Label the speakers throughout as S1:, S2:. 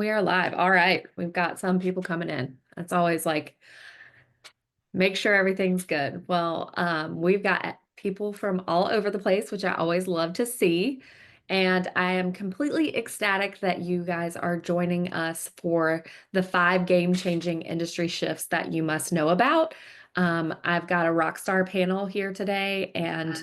S1: We are live. All right. We've got some people coming in. That's always like, make sure everything's good. Well, we've got people from all over the place, which I always love to see. And I am completely ecstatic that you guys are joining us for the 5 game-changing industry shifts that you must know about. I've got a rock star panel here today, and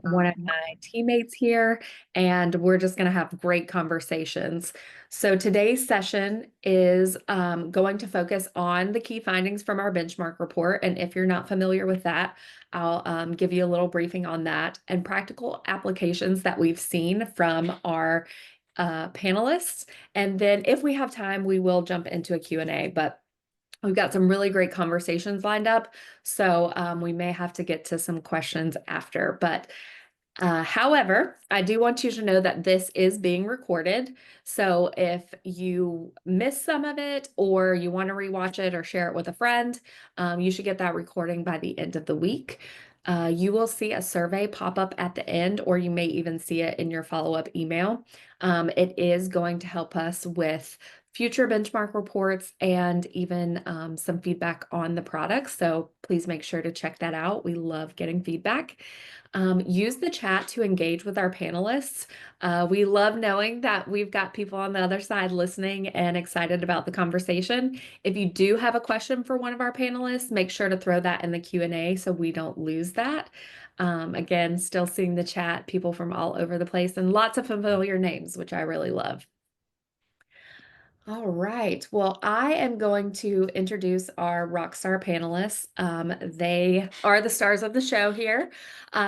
S1: one of my teammates here, and we're just going to have great conversations. So today's session is going to focus on the key findings from our benchmark report. And if you're not familiar with that, I'll give you a little briefing on that and practical applications that we've seen from our panelists. And then if we have time, we will jump into a Q&A, but we've got some really great conversations lined up. So we may have to get to some questions after, but however, I do want you to know that this is being recorded. So if you miss some of it or you want to rewatch it or share it with a friend, you should get that recording by the end of the week. You will see a survey pop up at the end, or you may even see it in your follow-up email. It is going to help us with future benchmark reports and even some feedback on the products. So please make sure to check that out. We love getting feedback. Use the chat to engage with our panelists. We love knowing that we've got people on the other side listening and excited about the conversation. If you do have a question for one of our panelists, make sure to throw that in the Q&A so we don't lose that. Again, still seeing the chat, people from all over the place and lots of familiar names, which I really love. All right. Well, I am going to introduce our rockstar panelists. They are the stars of the show here.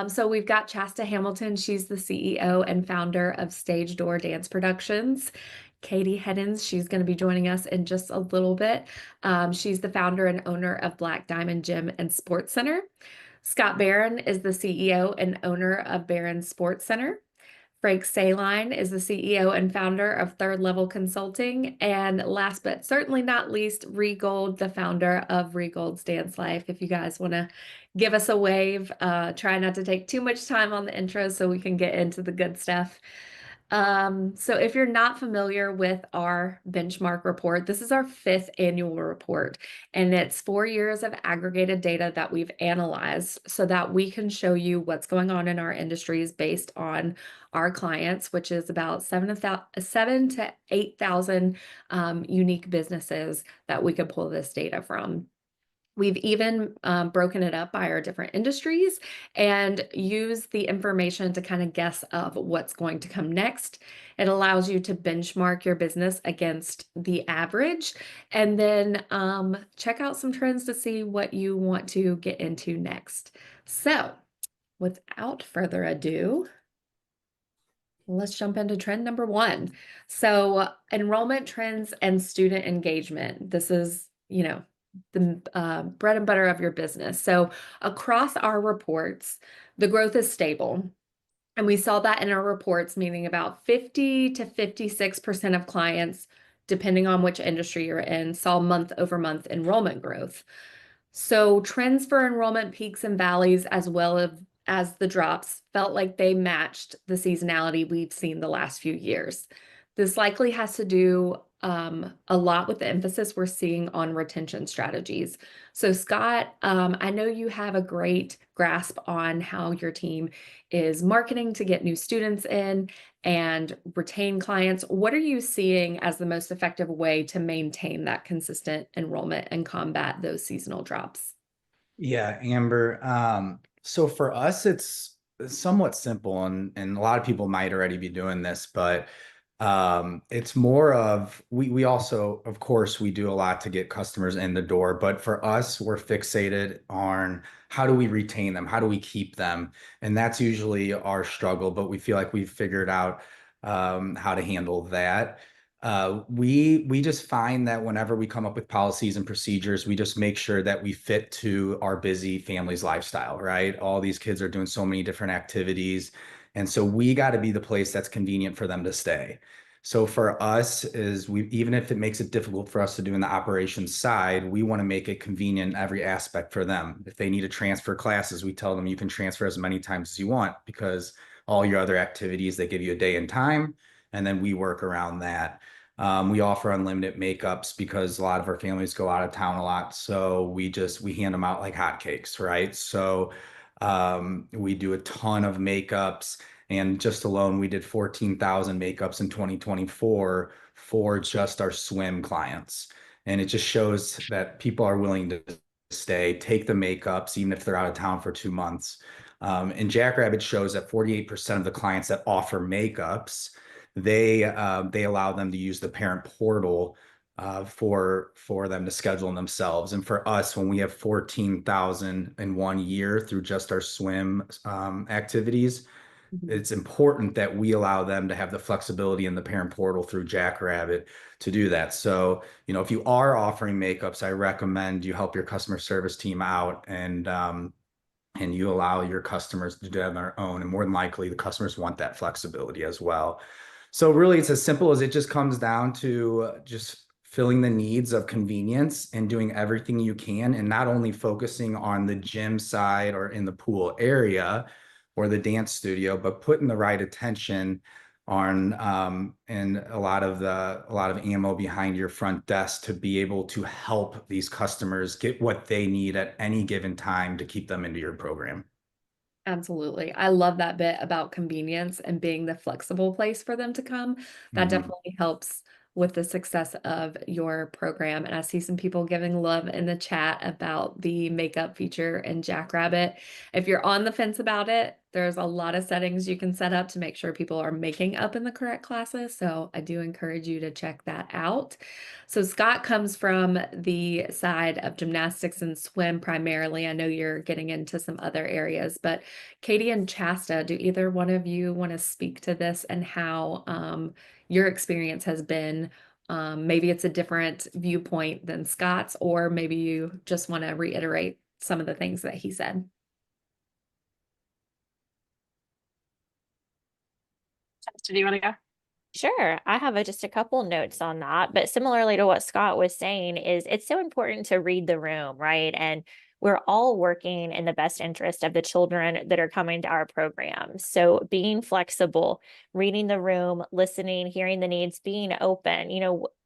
S1: So we've got Chasta Hamilton. She's the CEO and founder of Stage Door Dance Productions. Katie Heddens, she's going to be joining us in just a little bit. She's the founder and owner of Black Diamond Gym and Sports Center. Scott Barron is the CEO and owner of Barron Sports Center. Frank Sahlein is the CEO and founder of Third Level Consulting. And last but certainly not least, Regold, the founder of Regold's Dance Life. If you guys want to give us a wave, try not to take too much time on the intro so we can get into the good stuff. So if you're not familiar with our benchmark report, this is our 5th annual report, and it's 4 years of aggregated data that we've analyzed so that we can show you what's going on in our industries based on our clients, which is about 7 to 8,000 unique businesses that we could pull this data from. We've even broken it up by our different industries and use the information to kind of guess of what's going to come next. It allows you to benchmark your business against the average and then check out some trends to see what you want to get into next. So without further ado, let's jump into trend number 1. So enrollment trends and student engagement. This is, the bread and butter of your business. So across our reports, the growth is stable. And we saw that in our reports, meaning about 50 to 56% of clients, depending on which industry you're in, saw month-over-month enrollment growth. So trends for enrollment peaks and valleys, as well as the drops, felt like they matched the seasonality we've seen the last few years. This likely has to do a lot with the emphasis we're seeing on retention strategies. So Scott, I know you have a great grasp on how your team is marketing to get new students in and retain clients. What are you seeing as the most effective way to maintain that consistent enrollment and combat those seasonal drops?
S2: Yeah, Amber. So for us, it's somewhat simple, and a lot of people might already be doing this, but it's more of we also, of course, we do a lot to get customers in the door, but for us, we're fixated on how do we retain them, how do we keep them, and that's usually our struggle. But we feel like we've figured out how to handle that. We just find that whenever we come up with policies and procedures, we just make sure that we fit to our busy family's lifestyle, right? All these kids are doing so many different activities. And so we got to be the place that's convenient for them to stay. So for us is even if it makes it difficult for us to do in the operations side, we want to make it convenient in every aspect for them. If they need to transfer classes, we tell them you can transfer as many times as you want because all your other activities, they give you a day and time, and then we work around that. We offer unlimited makeups because a lot of our families go out of town a lot. So we hand them out like hotcakes, right? So we do a ton of makeups, and just alone we did 14,000 makeups in 2024 for just our swim clients. And it just shows that people are willing to stay, take the makeups, even if they're out of town for 2 months. And Jackrabbit shows that 48% of the clients that offer makeups, they allow them to use the parent portal for them to schedule themselves. And for us, when we have 14,000 in 1 year through just our swim activities,
S1: Mhm.
S2: it's important that we allow them to have the flexibility in the parent portal through Jackrabbit to do that. So, if you are offering makeups, I recommend you help your customer service team out, and you allow your customers to do that on their own. And more than likely, the customers want that flexibility as well. So really, it's as simple as it just comes down to just filling the needs of convenience and doing everything you can, and not only focusing on the gym side or in the pool area or the dance studio, but putting the right attention on and a lot of ammo behind your front desk to be able to help these customers get what they need at any given time to keep them into your program.
S1: Absolutely. I love that bit about convenience and being the flexible place for them to come. That
S2: Mhm.
S1: definitely helps with the success of your program. And I see some people giving love in the chat about the makeup feature in Jackrabbit. If you're on the fence about it, there's a lot of settings you can set up to make sure people are making up in the correct classes. So I do encourage you to check that out. So Scott comes from the side of gymnastics and swim primarily. I know you're getting into some other areas, but Katie and Shasta, do either one of you want to speak to this and how your experience has been? Maybe it's a different viewpoint than Scott's, or maybe you just want to reiterate some of the things that he said.
S3: Do you want to go?
S4: Sure. I have just a couple notes on that, but similarly to what Scott was saying, is it's so important to read the room, right? And we're all working in the best interest of the children that are coming to our program. So being flexible, reading the room, listening, hearing the needs, being open,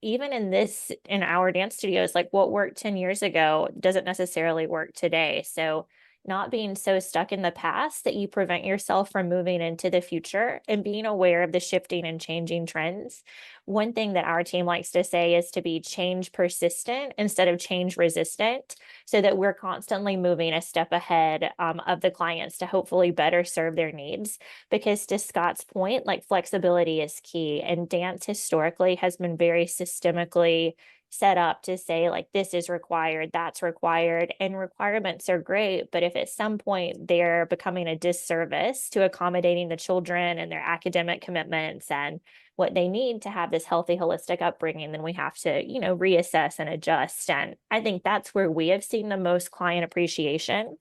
S4: even in our dance studios, like what worked 10 years ago doesn't necessarily work today. So not being so stuck in the past that you prevent yourself from moving into the future and being aware of the shifting and changing trends. One thing that our team likes to say is to be change persistent instead of change resistant, so that we're constantly moving a step ahead of the clients to hopefully better serve their needs. Because to Scott's point, like flexibility is key, and dance historically has been very systemically set up to say like this is required, that's required, and requirements are great, but if at some point they're becoming a disservice to accommodating the children and their academic commitments and what they need to have this healthy holistic upbringing, then we have to reassess and adjust. And I think that's where we have seen the most client appreciation.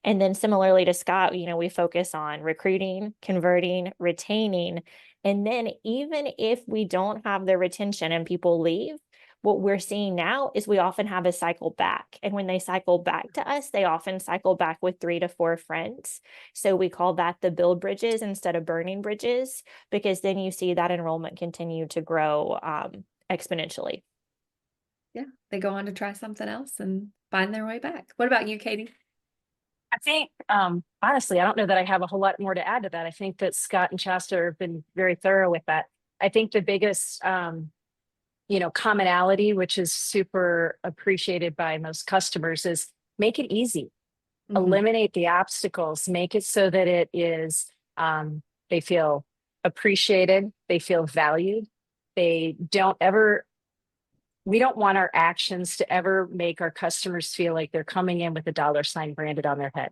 S4: And then similarly to Scott, we focus on recruiting, converting, retaining. And then even if we don't have the retention and people leave, what we're seeing now is we often have a cycle back. And when they cycle back to us, they often cycle back with 3 to 4 friends. So we call that the build bridges instead of burning bridges, because then you see that enrollment continue to grow exponentially.
S1: Yeah, they go on to try something else and find their way back. What about you, Katie?
S3: I think, honestly, I don't know that I have a whole lot more to add to that. I think that Scott and Chester have been very thorough with that. I think the biggest, commonality, which is super appreciated by most customers, is make it easy,
S1: Mhm.
S3: eliminate the obstacles, make it so that it is, they feel appreciated, they feel valued. They don't ever, we don't want our actions to ever make our customers feel like they're coming in with a dollar sign branded on their head.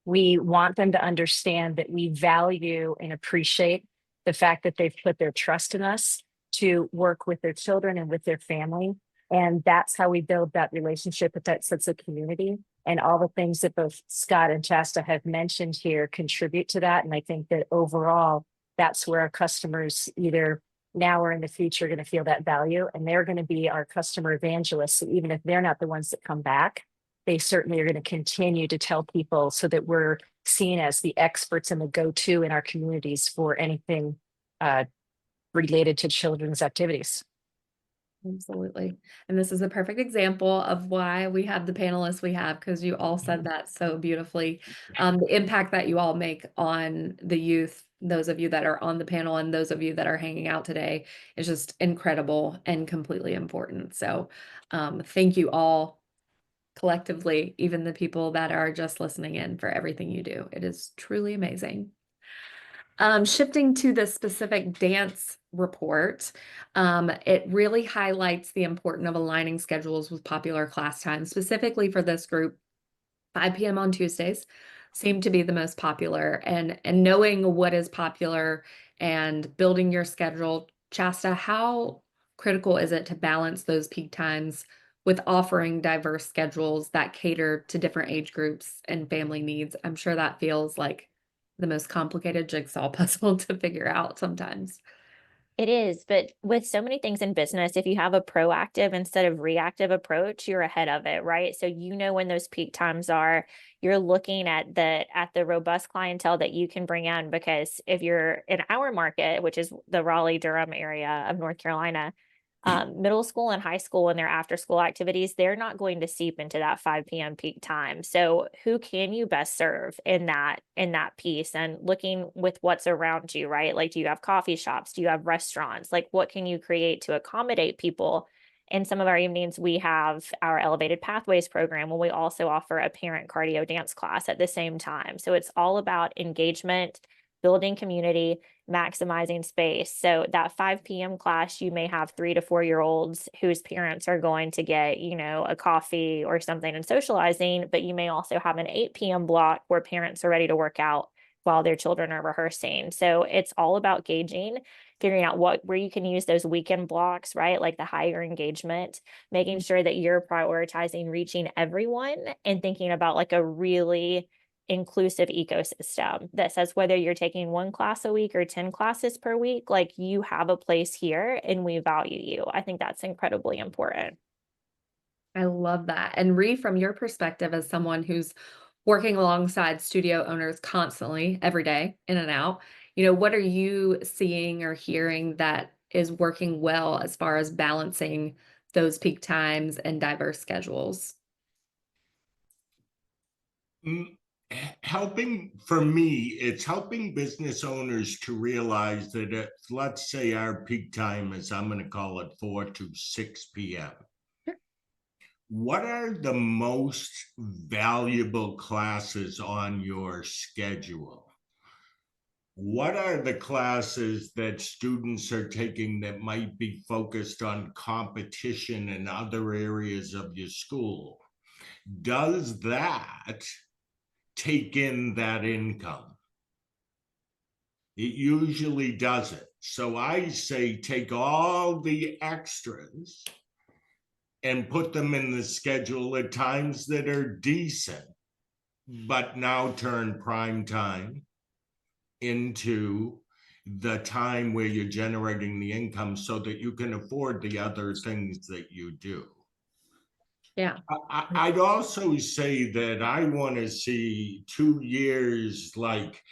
S3: We want them to understand that we value and appreciate the fact that they've put their trust in us to work with their children and with their family. And that's how we build that relationship with that sense of community. And all the things that both Scott and Shasta have mentioned here contribute to that. And I think that overall, that's where our customers, either now or in the future, are going to feel that value. And they're going to be our customer evangelists. So even if they're not the ones that come back, they certainly are going to continue to tell people, so that we're seen as the experts and the go-to in our communities for anything related to children's activities.
S1: Absolutely. And this is a perfect example of why we have the panelists we have, because you all said that so beautifully. The impact that you all make on the youth, those of you that are on the panel and those of you that are hanging out today, is just incredible and completely important. So thank you all collectively, even the people that are just listening in, for everything you do. It is truly amazing. Shifting to the specific dance report, it really highlights the importance of aligning schedules with popular class times. Specifically for this group, 5 p.m. on Tuesdays seem to be the most popular, and knowing what is popular and building your schedule. Shasta, how critical is it to balance those peak times with offering diverse schedules that cater to different age groups and family needs? I'm sure that feels like the most complicated jigsaw puzzle to figure out sometimes.
S4: It is, but with so many things in business, if you have a proactive instead of reactive approach, you're ahead of it, right? So you know when those peak times are, you're looking at the robust clientele that you can bring in, because if you're in our market, which is the Raleigh-Durham area of North Carolina, middle school and high school and their after school activities, they're not going to seep into that 5 p.m. peak time. So who can you best serve in that piece, and looking with what's around you, right? Like, do you have coffee shops? Do you have restaurants? Like, what can you create to accommodate people? In some of our evenings, we have our Elevated Pathways program, where we also offer a parent cardio dance class at the same time. So it's all about engagement, building community, maximizing space. So that 5 p.m. class, you may have 3 to 4 year olds whose parents are going to get, a coffee or something and socializing, but you may also have an 8 p.m. block where parents are ready to work out while their children are rehearsing. So it's all about gauging, figuring out where you can use those weekend blocks, right? Like the higher engagement, making sure that you're prioritizing reaching everyone and thinking about like a really inclusive ecosystem that says whether you're taking 1 class a week or 10 classes per week, like, you have a place here and we value you. I think that's incredibly important.
S1: I love that. And Ree, from your perspective as someone who's working alongside studio owners constantly, every day, in and out, what are you seeing or hearing that is working well as far as balancing those peak times and diverse schedules?
S5: Mm, Helping, for me, it's helping business owners to realize that let's say our peak time is, I'm going to call it 4 to 6 p.m.
S1: Sure.
S5: What are the most valuable classes on your schedule? What are the classes that students are taking that might be focused on competition in other areas of your school? Does that take in that income? It usually doesn't. So I say take all the extras and put them in the schedule at times that are decent, but now turn prime time into the time where you're generating the income so that you can afford the other things that you do.
S1: Yeah.
S5: I'd also say that I want to see 2 years, like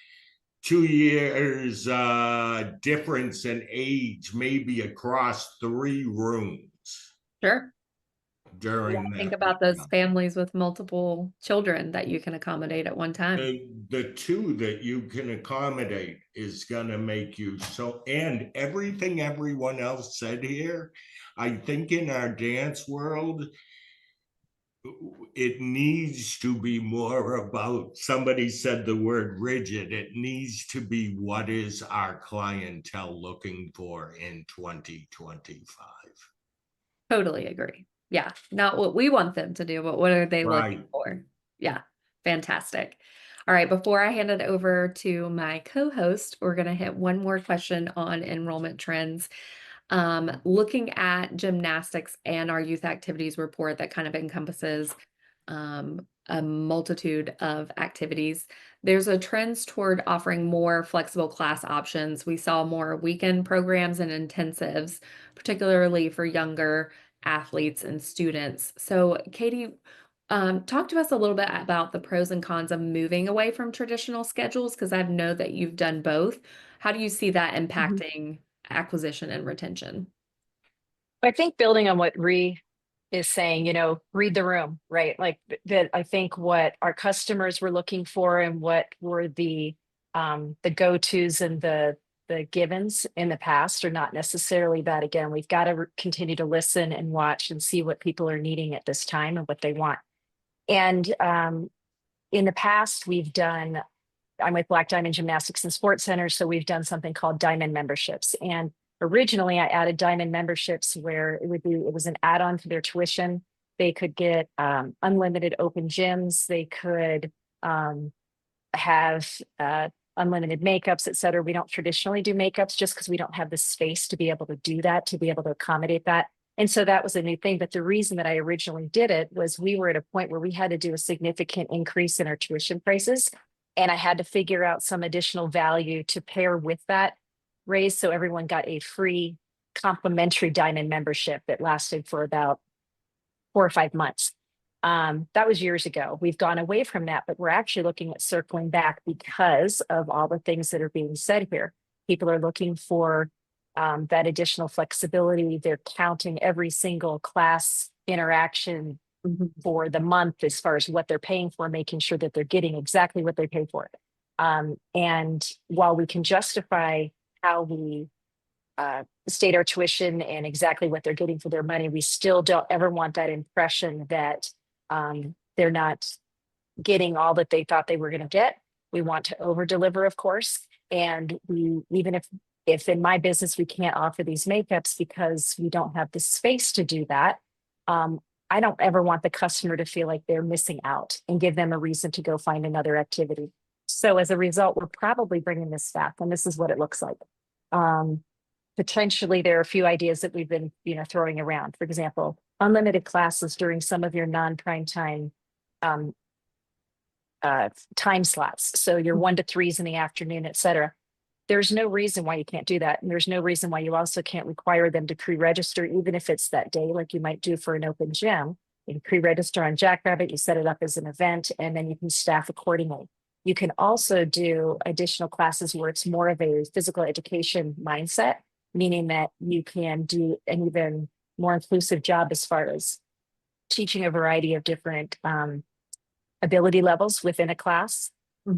S5: 2 years difference in age, maybe across 3 rooms
S1: Sure.
S5: during
S1: Think
S5: that.
S1: about those families with multiple children that you can accommodate at one time.
S5: The 2 that you can accommodate is going to make you so, and everything everyone else said here, I think in our dance world, it needs to be more about, somebody said the word rigid, it needs to be what is our clientele looking for in 2025.
S1: Totally agree. Yeah. Not what we want them to do, but what are they looking
S5: Right.
S1: for? Yeah. Fantastic. All right. Before I hand it over to my co-host, we're going to hit one more question on enrollment trends. Looking at gymnastics and our youth activities report that kind of encompasses a multitude of activities, there's a trend toward offering more flexible class options. We saw more weekend programs and intensives, particularly for younger athletes and students. So, Katie, talk to us a little bit about the pros and cons of moving away from traditional schedules, because I know that you've done both. How do you see that impacting acquisition and retention?
S3: I think building on what Ree is saying, read the room, right? Like that, I think what our customers were looking for and what were the go-tos and the givens in the past are not necessarily that. Again, we've got to continue to listen and watch and see what people are needing at this time and what they want. And in the past, I'm with Black Diamond Gymnastics and Sports Center, so we've done something called Diamond memberships. And originally, I added Diamond memberships where it was an add-on to their tuition. They could get unlimited open gyms. They could have unlimited makeups, et cetera. We don't traditionally do makeups just because we don't have the space to be able to do that, to be able to accommodate that. And so that was a new thing. But the reason that I originally did it was we were at a point where we had to do a significant increase in our tuition prices. And I had to figure out some additional value to pair with that raise. So everyone got a free complimentary Diamond membership that lasted for about 4 or 5 months. That was years ago. We've gone away from that, but we're actually looking at circling back because of all the things that are being said here. People are looking for that additional flexibility. They're counting every single class interaction for the month as far as what they're paying for, making sure that they're getting exactly what they pay for. And while we can justify how we state our tuition and exactly what they're getting for their money, we still don't ever want that impression that they're not getting all that they thought they were going to get. We want to over deliver, of course. And even if in my business we can't offer these makeups because we don't have the space to do that, I don't ever want the customer to feel like they're missing out and give them a reason to go find another activity. So as a result, we're probably bringing this back, and this is what it looks like. Potentially, there are a few ideas that we've been, throwing around. For example, unlimited classes during some of your non-prime time time slots. So your 1 to 3s in the afternoon, et cetera. There's no reason why you can't do that. And there's no reason why you also can't require them to pre-register, even if it's that day, like you might do for an open gym. You can pre-register on Jackrabbit, you set it up as an event, and then you can staff accordingly. You can also do additional classes where it's more of a physical education mindset, meaning that you can do an even more inclusive job as far as teaching a variety of different ability levels within a class.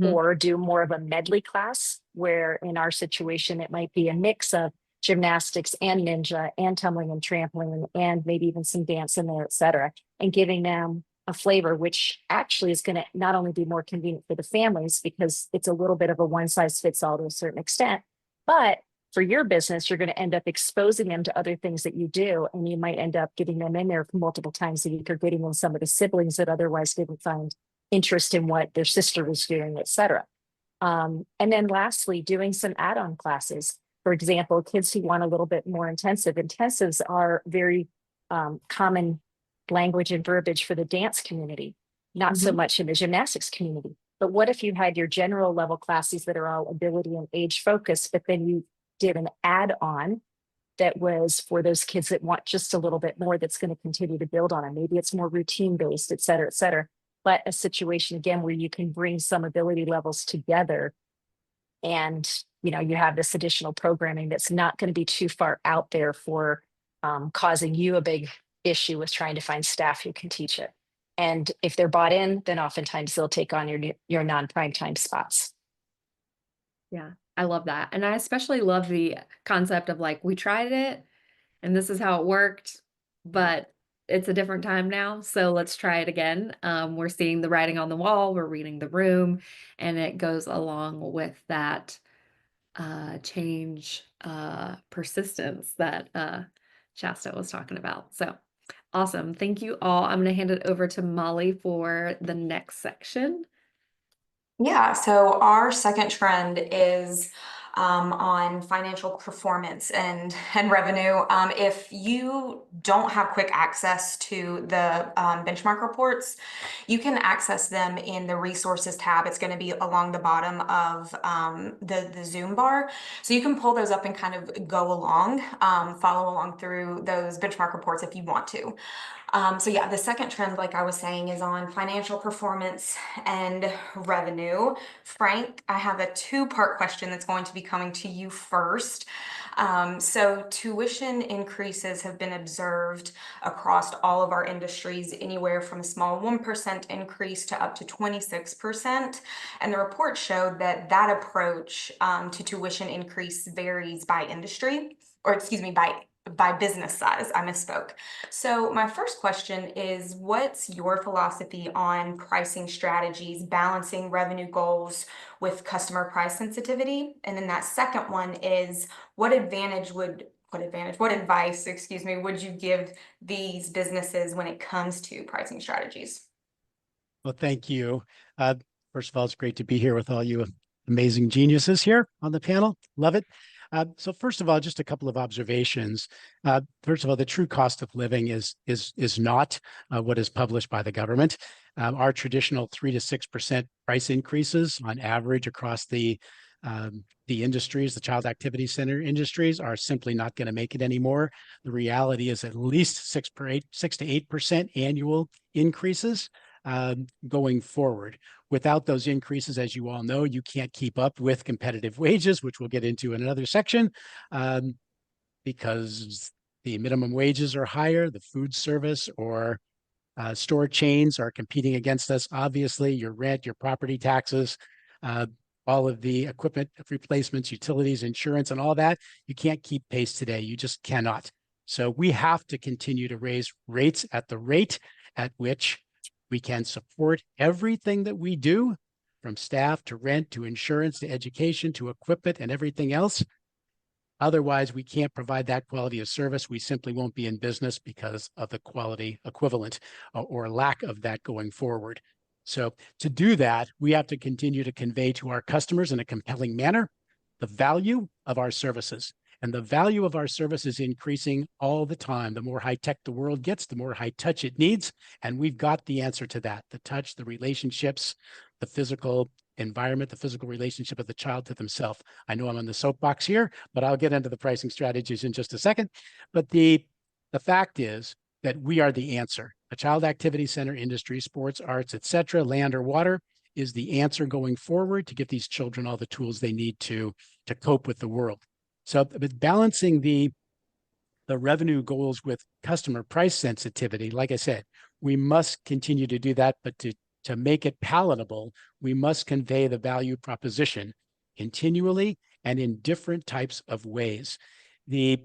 S3: Or do more of a medley class where in our situation, it might be a mix of gymnastics and ninja and tumbling and trampoline and maybe even some dance in there, et cetera, and giving them a flavor, which actually is going to not only be more convenient for the families because it's a little bit of a one size fits all to a certain extent, but for your business, you're going to end up exposing them to other things that you do. And you might end up getting them in there multiple times a week or getting them some of the siblings that otherwise didn't find interest in what their sister was doing, et cetera. And then lastly, doing some add-on classes. For example, kids who want a little bit more intensive. Intensives are very common language and verbiage for the dance community, not so much in the gymnastics community. But what if you had your general level classes that are all ability and age focused, but then you did an add-on that was for those kids that want just a little bit more that's going to continue to build on it. Maybe it's more routine based, et cetera, et cetera. But a situation again where you can bring some ability levels together and you have this additional programming that's not going to be too far out there for causing you a big issue with trying to find staff who can teach it. And if they're bought in, then oftentimes they'll take on your non-prime time spots.
S1: Yeah, I love that. And I especially love the concept of like, we tried it and this is how it worked, but it's a different time now. So let's try it again. We're seeing the writing on the wall, we're reading the room, and it goes along with that change persistence that Shasta was talking about. So awesome. Thank you all. I'm going to hand it over to Molly for the next section.
S6: Yeah, so our second trend is on financial performance and revenue. If you don't have quick access to the benchmark reports, you can access them in the resources tab. It's going to be along the bottom of the Zoom bar. So you can pull those up and kind of go along, follow along through those benchmark reports if you want to. So yeah, the second trend, like I was saying, is on financial performance and revenue. Frank, I have a 2-part question that's going to be coming to you first. So tuition increases have been observed across all of our industries, anywhere from a small 1% increase to up to 26%. And the report showed that that approach to tuition increase varies by industry, or excuse me, by business size. I misspoke. So my first question is, what's your philosophy on pricing strategies, balancing revenue goals with customer price sensitivity? And then that second one is, what advice, excuse me, would you give these businesses when it comes to pricing strategies?
S7: Well, thank you. First of all, it's great to be here with all you amazing geniuses here on the panel. Love it. So first of all, just a couple of observations. First of all, the true cost of living is not what is published by the government. Our traditional 3 to 6% price increases on average across the industries, the child activity center industries, are simply not going to make it anymore. The reality is at least 6 to 8% annual increases going forward. Without those increases, as you all know, you can't keep up with competitive wages, which we'll get into in another section, because the minimum wages are higher, the food service or store chains are competing against us. Obviously, your rent, your property taxes, all of the equipment replacements, utilities, insurance, and all that, you can't keep pace today. You just cannot. So we have to continue to raise rates at the rate at which we can support everything that we do, from staff to rent to insurance to education to equipment and everything else. Otherwise, we can't provide that quality of service. We simply won't be in business because of the quality equivalent or lack of that going forward. So to do that, we have to continue to convey to our customers in a compelling manner the value of our services. And the value of our service is increasing all the time. The more high tech the world gets, the more high touch it needs. And we've got the answer to that: the touch, the relationships, the physical environment, the physical relationship of the child to themselves. I know I'm on the soapbox here, but I'll get into the pricing strategies in just a second. But the fact is that we are the answer. A child activity center industry, sports, arts, etc., land or water, is the answer going forward to give these children all the tools they need to cope with the world. So balancing the revenue goals with customer price sensitivity, like I said, we must continue to do that, but to make it palatable, we must convey the value proposition continually and in different types of ways. The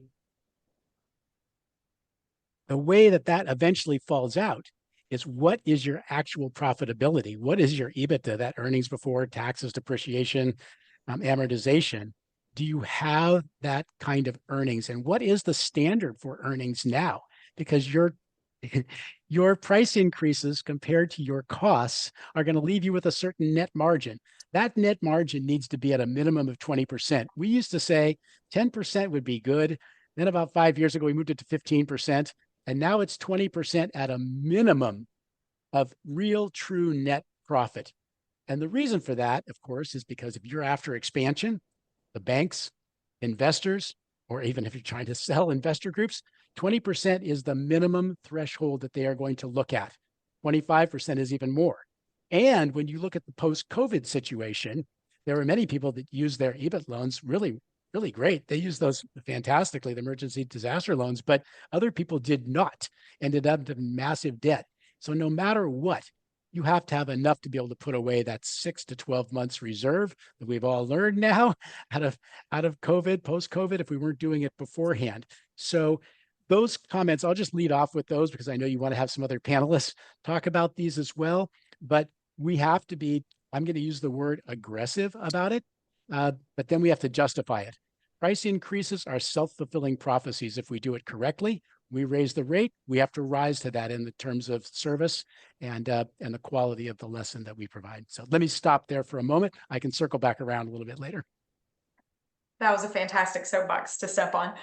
S7: way that eventually falls out is, what is your actual profitability? What is your EBITDA, that earnings before taxes, depreciation, amortization? Do you have that kind of earnings? And what is the standard for earnings now? Because your price increases compared to your costs are going to leave you with a certain net margin. That net margin needs to be at a minimum of 20%. We used to say 10% would be good. Then about 5 years ago, we moved it to 15%. And now it's 20% at a minimum of real, true net profit. And the reason for that, of course, is because if you're after expansion, the banks, investors, or even if you're trying to sell investor groups, 20% is the minimum threshold that they are going to look at. 25% is even more. And when you look at the post-COVID situation, there were many people that used their EBIT loans really great. They used those fantastically, the emergency disaster loans, but other people did not, ended up in massive debt. So no matter what, you have to have enough to be able to put away that 6 to 12 months reserve that we've all learned now out of COVID, post-COVID, if we weren't doing it beforehand. So those comments, I'll just lead off with those because I know you want to have some other panelists talk about these as well. But we have to be, I'm going to use the word aggressive about it, but then we have to justify it. Price increases are self-fulfilling prophecies. If we do it correctly, we raise the rate, we have to rise to that in the terms of service and the quality of the lesson that we provide. So let me stop there for a moment. I can circle back around a little bit later.
S6: That was a fantastic soapbox to step on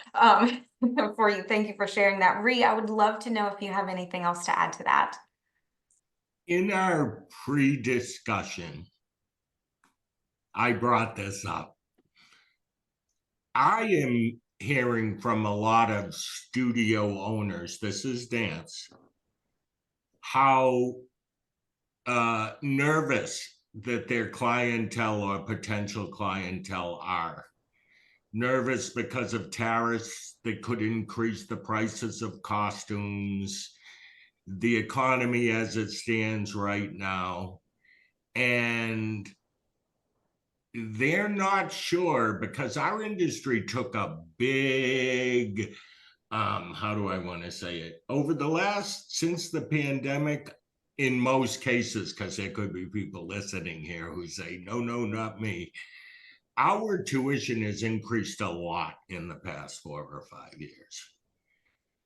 S6: for you. Thank you for sharing that. Ree, I would love to know if you have anything else to add to that.
S5: In our pre-discussion, I brought this up. I am hearing from a lot of studio owners, this is dance, how nervous that their clientele or potential clientele are. nervous because of tariffs that could increase the prices of costumes, the economy as it stands right now. And they're not sure because our industry took a big, how do I want to say it? Over the since the pandemic, in most cases, because there could be people listening here who say, no, no, not me. Our tuition has increased a lot in the past 4 or 5 years.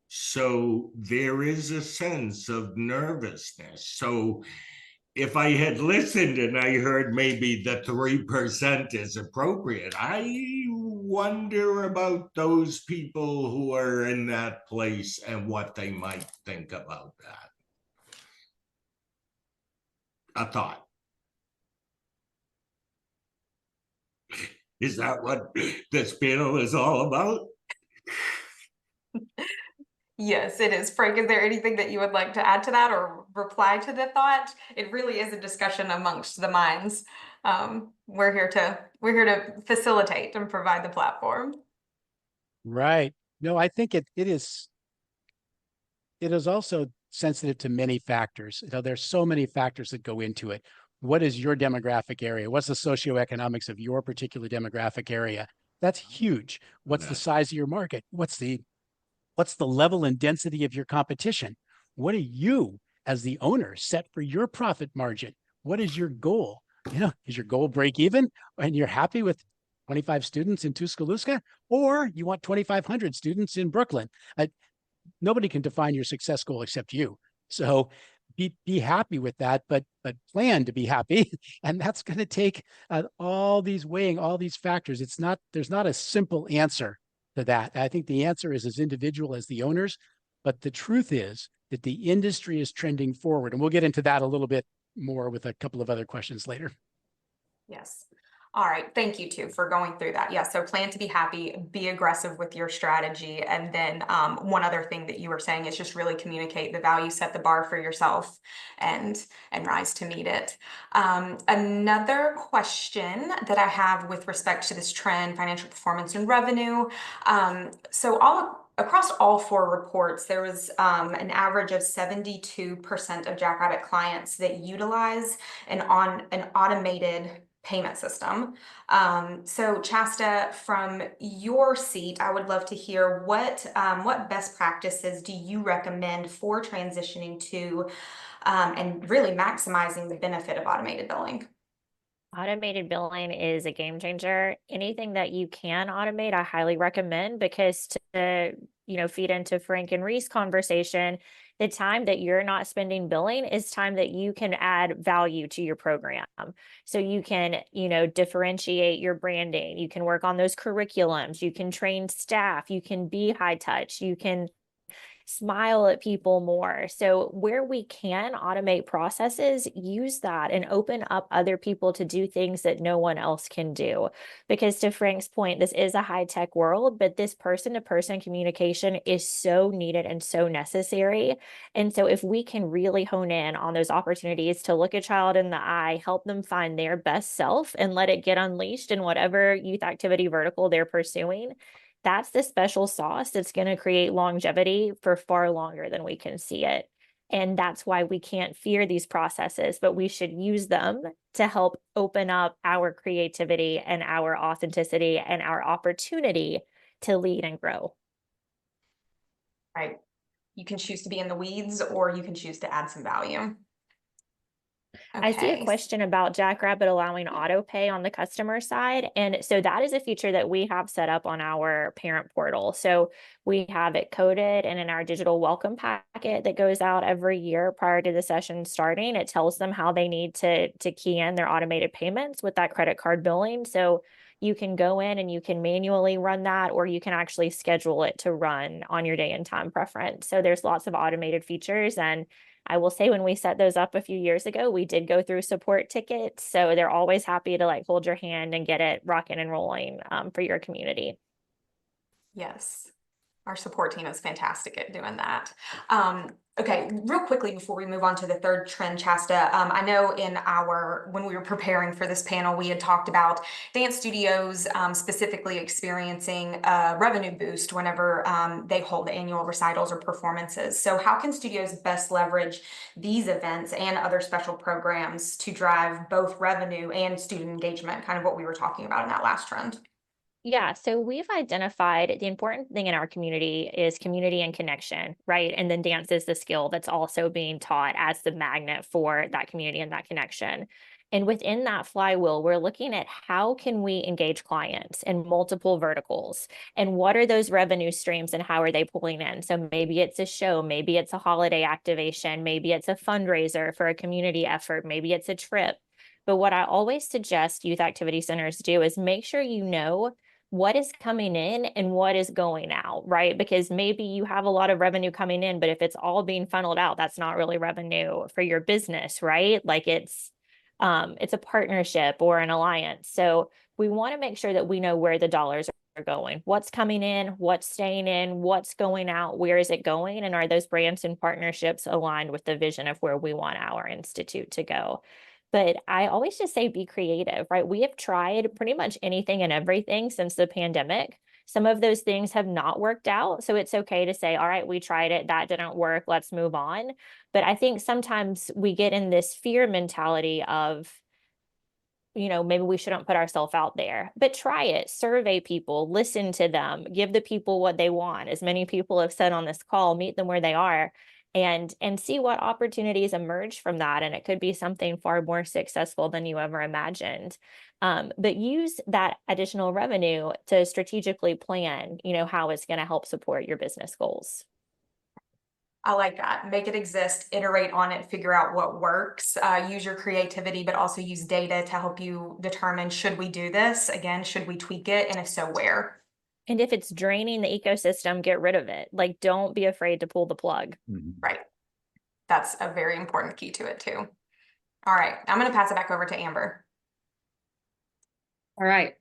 S5: So there is a sense of nervousness. So if I had listened and I heard maybe the 3% is appropriate, I wonder about those people who are in that place and what they might think about that. A thought. Is that what this panel is all about?
S6: Yes, it is. Frank, is there anything that you would like to add to that or reply to the thought? It really is a discussion amongst the minds. We're here to facilitate and provide the platform.
S7: Right. No, I think it is also sensitive to many factors. You know, there's so many factors that go into it. What is your demographic area? What's the socioeconomics of your particular demographic area? That's huge. What's the size of your market? What's the level and density of your competition? What do you, as the owner, set for your profit margin? What is your goal? You know, is your goal break even and you're happy with 25 students in Tuscaloosa, or you want 2,500 students in Brooklyn? Nobody can define your success goal except you. So be happy with that, but plan to be happy. And that's going to take all these factors. There's not a simple answer to that. I think the answer is as individual as the owners, but the truth is that the industry is trending forward. And we'll get into that a little bit more with a couple of other questions later.
S6: Yes. All right. Thank you too for going through that. Yeah. So plan to be happy, be aggressive with your strategy. And then one other thing that you were saying is just really communicate the value, set the bar for yourself and rise to meet it. Another question that I have with respect to this trend, financial performance and revenue. Across all 4 reports, there was an average of 72% of Jackrabbit clients that utilize an automated payment system. So Chasta, from your seat, I would love to hear what best practices do you recommend for transitioning to and really maximizing the benefit of automated billing?
S4: Automated billing is a game changer. Anything that you can automate, I highly recommend, because to, feed into Frank and Ree's conversation, the time that you're not spending billing is time that you can add value to your program. So you can, differentiate your branding. You can work on those curriculums. You can train staff. You can be high touch. You can smile at people more. So where we can automate processes, use that and open up other people to do things that no one else can do. Because to Frank's point, this is a high-tech world, but this person-to-person communication is so needed and so necessary. And so if we can really hone in on those opportunities to look a child in the eye, help them find their best self and let it get unleashed in whatever youth activity vertical they're pursuing, that's the special sauce that's going to create longevity for far longer than we can see it. And that's why we can't fear these processes, but we should use them to help open up our creativity and our authenticity and our opportunity to lead and grow.
S6: Right. You can choose to be in the weeds, or you can choose to add some value.
S4: I see a question about Jackrabbit allowing auto pay on the customer side. And so that is a feature that we have set up on our parent portal. So we have it coded and in our digital welcome packet that goes out every year prior to the session starting. It tells them how they need to key in their automated payments with that credit card billing. So you can go in and you can manually run that, or you can actually schedule it to run on your day and time preference. So there's lots of automated features. And I will say, when we set those up a few years ago, we did go through support tickets. So they're always happy to hold your hand and get it rocking and rolling for your community.
S6: Yes. Our support team is fantastic at doing that. Okay, real quickly before we move on to the third trend, Shasta, I know when we were preparing for this panel, we had talked about dance studios specifically experiencing a revenue boost whenever they hold annual recitals or performances. So how can studios best leverage these events and other special programs to drive both revenue and student engagement, kind of what we were talking about in that last trend?
S4: Yeah, so we've identified the important thing in our community is community and connection, right? And then dance is the skill that's also being taught as the magnet for that community and that connection. And within that flywheel, we're looking at how can we engage clients in multiple verticals and what are those revenue streams and how are they pulling in? So maybe it's a show, maybe it's a holiday activation, maybe it's a fundraiser for a community effort, maybe it's a trip. But what I always suggest youth activity centers do is make sure you know what is coming in and what is going out, right? Because maybe you have a lot of revenue coming in, but if it's all being funneled out, that's not really revenue for your business, right? Like it's a partnership or an alliance. So we want to make sure that we know where the dollars are going, what's coming in, what's staying in, what's going out, where is it going, and are those brands and partnerships aligned with the vision of where we want our institute to go? But I always just say be creative, right? We have tried pretty much anything and everything since the pandemic. Some of those things have not worked out. So it's okay to say, all right, we tried it, that didn't work, let's move on. But I think sometimes we get in this fear mentality of, maybe we shouldn't put ourselves out there, but try it, survey people, listen to them, give the people what they want. As many people have said on this call, meet them where they are and see what opportunities emerge from that. And it could be something far more successful than you ever imagined. But use that additional revenue to strategically plan, how it's going to help support your business goals.
S6: I like that. Make it exist, iterate on it, figure out what works, use your creativity, but also use data to help you determine, should we do this? Again, should we tweak it? And if so, where?
S4: And if it's draining the ecosystem, get rid of it. Like, don't be afraid to pull the plug.
S6: Right. That's a very important key to it too. All right, I'm going to pass it back over to Amber.
S1: All right.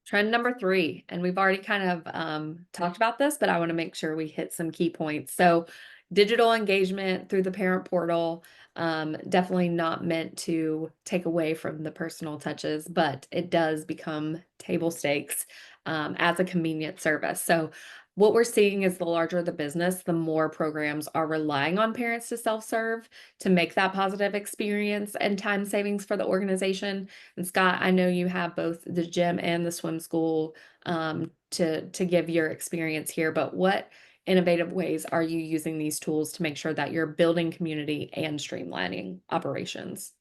S1: Trend number 3, and we've already kind of talked about this, but I want to make sure we hit some key points. So digital engagement through the parent portal, definitely not meant to take away from the personal touches, but it does become table stakes as a convenient service. So what we're seeing is the larger the business, the more programs are relying on parents to self-serve to make that positive experience and time savings for the organization. And Scott, I know you have both the gym and the swim school to give your experience here, but what innovative ways are you using these tools to make sure that you're building community and streamlining operations?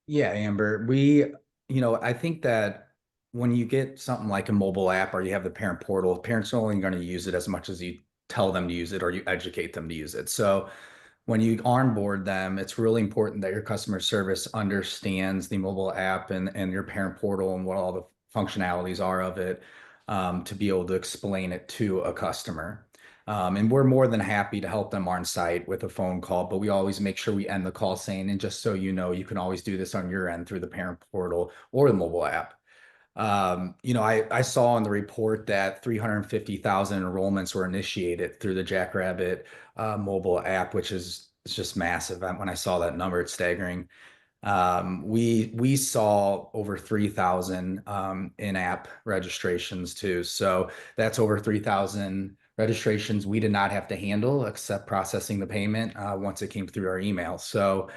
S2: Yeah, Amber, I think that when you get something like a mobile app or you have the parent portal, parents are only going to use it as much as you tell them to use it or you educate them to use it. So when you onboard them, it's really important that your customer service understands the mobile app and your parent portal and what all the functionalities are of it, to be able to explain it to a customer. And we're more than happy to help them on site with a phone call, but we always make sure we end the call saying, and just so you know, you can always do this on your end through the parent portal or the mobile app. I saw in the report that 350,000 enrollments were initiated through the Jackrabbit mobile app, which is just massive. When I saw that number, it's staggering. We saw over 3,000 in-app registrations too. So that's over 3,000 registrations we did not have to handle except processing the payment once it came through our email. So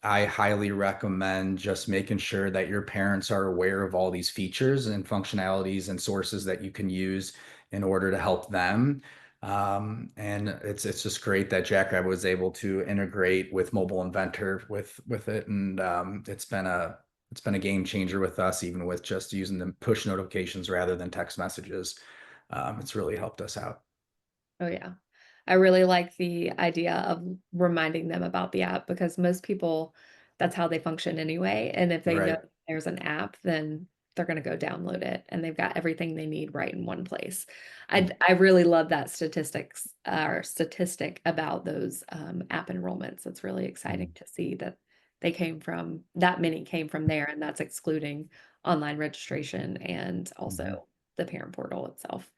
S2: I highly recommend just making sure that your parents are aware of all these features and functionalities and sources that you can use in order to help them. And it's just great that Jackrabbit was able to integrate with Mobile Inventor with it, and it's been a game changer with us, even with just using the push notifications rather than text messages. It's really helped us out.
S1: Oh yeah. I really like the idea of reminding them about the app because most people, that's how they function anyway. And if they know
S2: Right.
S1: there's an app, then they're going to go download it and they've got everything they need right in one place. I really love that statistic about those app enrollments. It's really exciting to see that that many came from there, and that's excluding online registration and also the parent portal itself.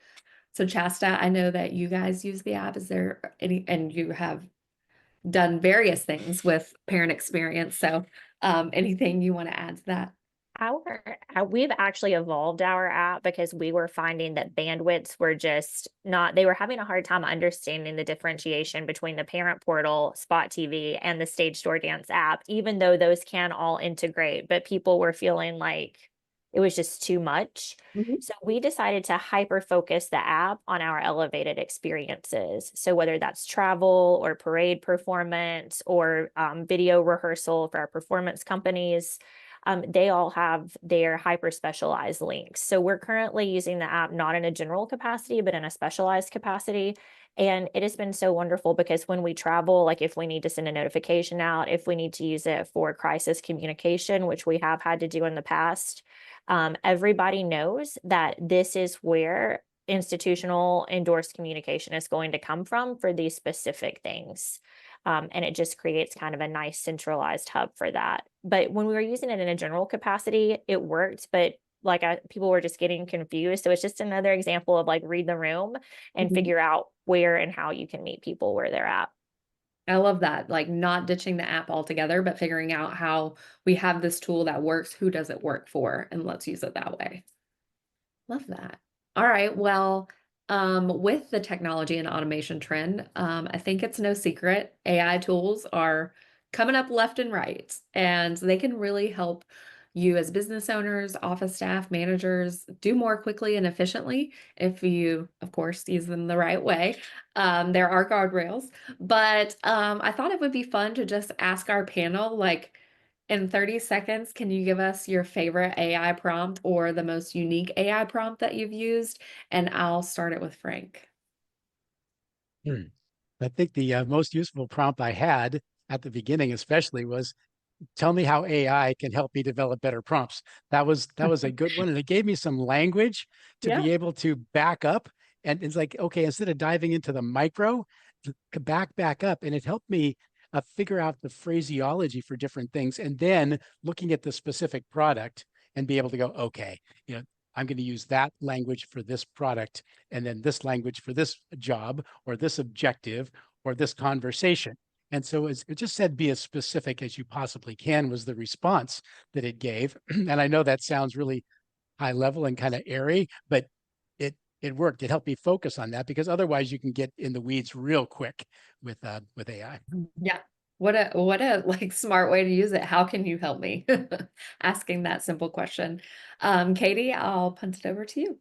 S1: So Chasta, I know that you guys use the app. Is there any, and you have done various things with parent experience. So anything you want to add to that?
S4: We've actually evolved our app because we were finding that bandwidths were just not, they were having a hard time understanding the differentiation between the parent portal, Spot TV, and the Stage Door Dance app, even though those can all integrate, but people were feeling like it was just too much.
S1: Mhm.
S4: So we decided to hyper focus the app on our elevated experiences. So whether that's travel or parade performance or video rehearsal for our performance companies, they all have their hyper specialized links. So we're currently using the app not in a general capacity, but in a specialized capacity. And it has been so wonderful because when we travel, like if we need to send a notification out, if we need to use it for crisis communication, which we have had to do in the past, everybody knows that this is where institutional endorsed communication is going to come from for these specific things. And it just creates kind of a nice centralized hub for that. But when we were using it in a general capacity, it worked, but like people were just getting confused. So it's just another example of like read the room and
S1: Mhm.
S4: figure out where and how you can meet people where they're at.
S1: I love that. Like not ditching the app altogether, but figuring out how we have this tool that works. Who does it work for? And let's use it that way. Love that. All right. Well, with the technology and automation trend, I think it's no secret AI tools are coming up left and right, and they can really help you as business owners, office staff, managers do more quickly and efficiently if you, of course, use them the right way. There are guardrails, but I thought it would be fun to just ask our panel, like, in 30 seconds, can you give us your favorite AI prompt or the most unique AI prompt that you've used? And I'll start it with Frank.
S7: I think the most useful prompt I had at the beginning, especially, was tell me how AI can help me develop better prompts. That was a good one, and it gave me some language to
S1: Yeah.
S7: be able to back up. And it's like, okay, instead of diving into the micro, to back up, and it helped me figure out the phraseology for different things, and then looking at the specific product and be able to go, okay, I'm going to use that language for this product, and then this language for this job or this objective or this conversation. And so it just said, be as specific as you possibly can, was the response that it gave. And I know that sounds really high level and kind of airy, but it worked. It helped me focus on that, because otherwise you can get in the weeds real quick with AI.
S1: Yeah. What a like smart way to use it. How can you help me? Asking that simple question. Katie, I'll punt it over to you.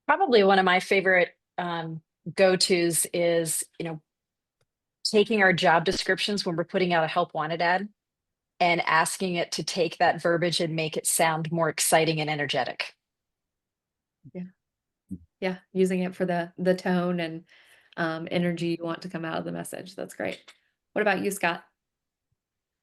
S3: Probably one of my favorite go-tos is, taking our job descriptions when we're putting out a help wanted ad and asking it to take that verbiage and make it sound more exciting and energetic.
S1: Yeah, using it for the tone and energy you want to come out of the message. That's great. What about you, Scott?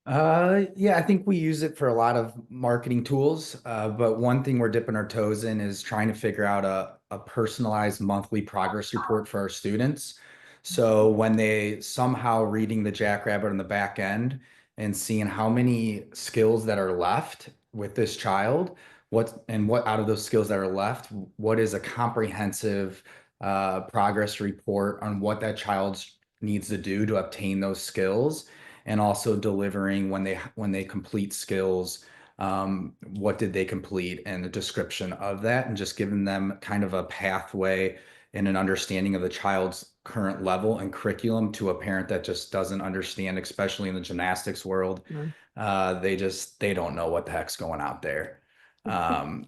S2: Yeah, I think we use it for a lot of marketing tools. But one thing we're dipping our toes in is trying to figure out a personalized monthly progress report for our students. So when they somehow reading the Jackrabbit on the back end and seeing how many skills that are left with this child, what out of those skills that are left, what is a comprehensive progress report on what that child needs to do to obtain those skills, and also delivering when they complete skills, what did they complete, and a description of that, and just giving them kind of a pathway and an understanding of the child's current level and curriculum to a parent that just doesn't understand, especially in the gymnastics world. They don't know what the heck's going out there.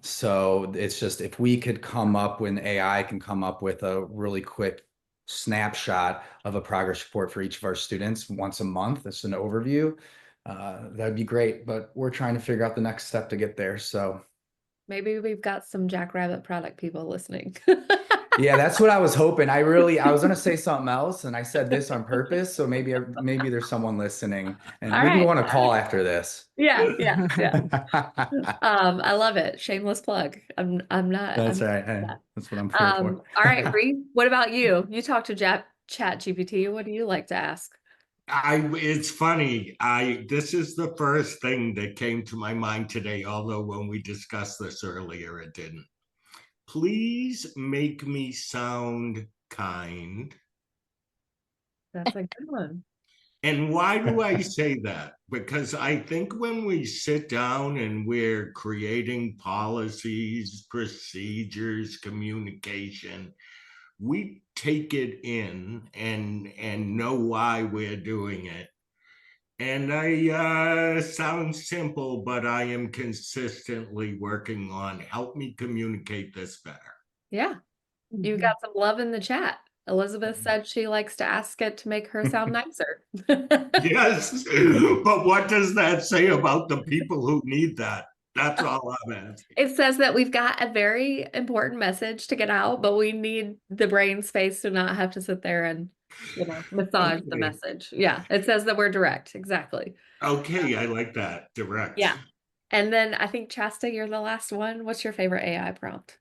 S2: So it's just, if we could come up, when AI can come up with a really quick snapshot of a progress report for each of our students once a month, that's an overview, that'd be great. But we're trying to figure out the next step to get there. So
S1: Maybe we've got some Jackrabbit product people listening.
S2: yeah, that's what I was hoping. I was going to say something else, and I said this on purpose. So maybe there's someone listening, and
S1: All
S2: maybe
S1: right.
S2: want to call after this.
S1: Yeah. I love it. Shameless plug. I'm not.
S2: That's
S1: I'm
S2: right. Hey, that's what I'm here for.
S1: all right, Bree, what about you? You talk to Chat GPT. What do you like to ask?
S5: It's funny. This is the first thing that came to my mind today, although when we discussed this earlier, it didn't. please make me sound kind.
S1: That's a good one.
S5: And why do I say that? Because I think when we sit down and we're creating policies, procedures, communication, we take it in and know why we're doing it. And I sound simple, but I am consistently working on help me communicate this better.
S1: Yeah. You've got some love in the chat. Elizabeth said she likes to ask it to make her sound nicer.
S5: Yes, but what does that say about the people who need that? That's all I'm asking.
S1: It says that we've got a very important message to get out, but we need the brain space to not have to sit there and, massage the
S5: Okay.
S1: message. Yeah, it says that we're direct. Exactly.
S5: Okay, I like that. Direct.
S1: Yeah. And then I think, Chasta, you're the last one. What's your favorite AI prompt?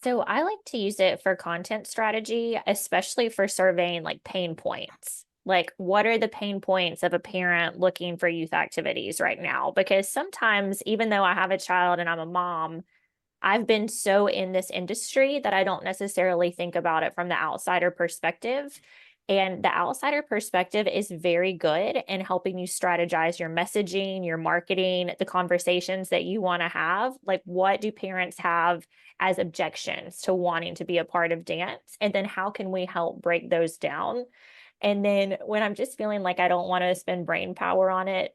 S4: So I like to use it for content strategy, especially for surveying like pain points. Like, what are the pain points of a parent looking for youth activities right now? Because sometimes, even though I have a child and I'm a mom, I've been so in this industry that I don't necessarily think about it from the outsider perspective. And the outsider perspective is very good in helping you strategize your messaging, your marketing, the conversations that you want to have. Like, what do parents have as objections to wanting to be a part of dance? And then how can we help break those down? And then when I'm just feeling like I don't want to spend brain power on it,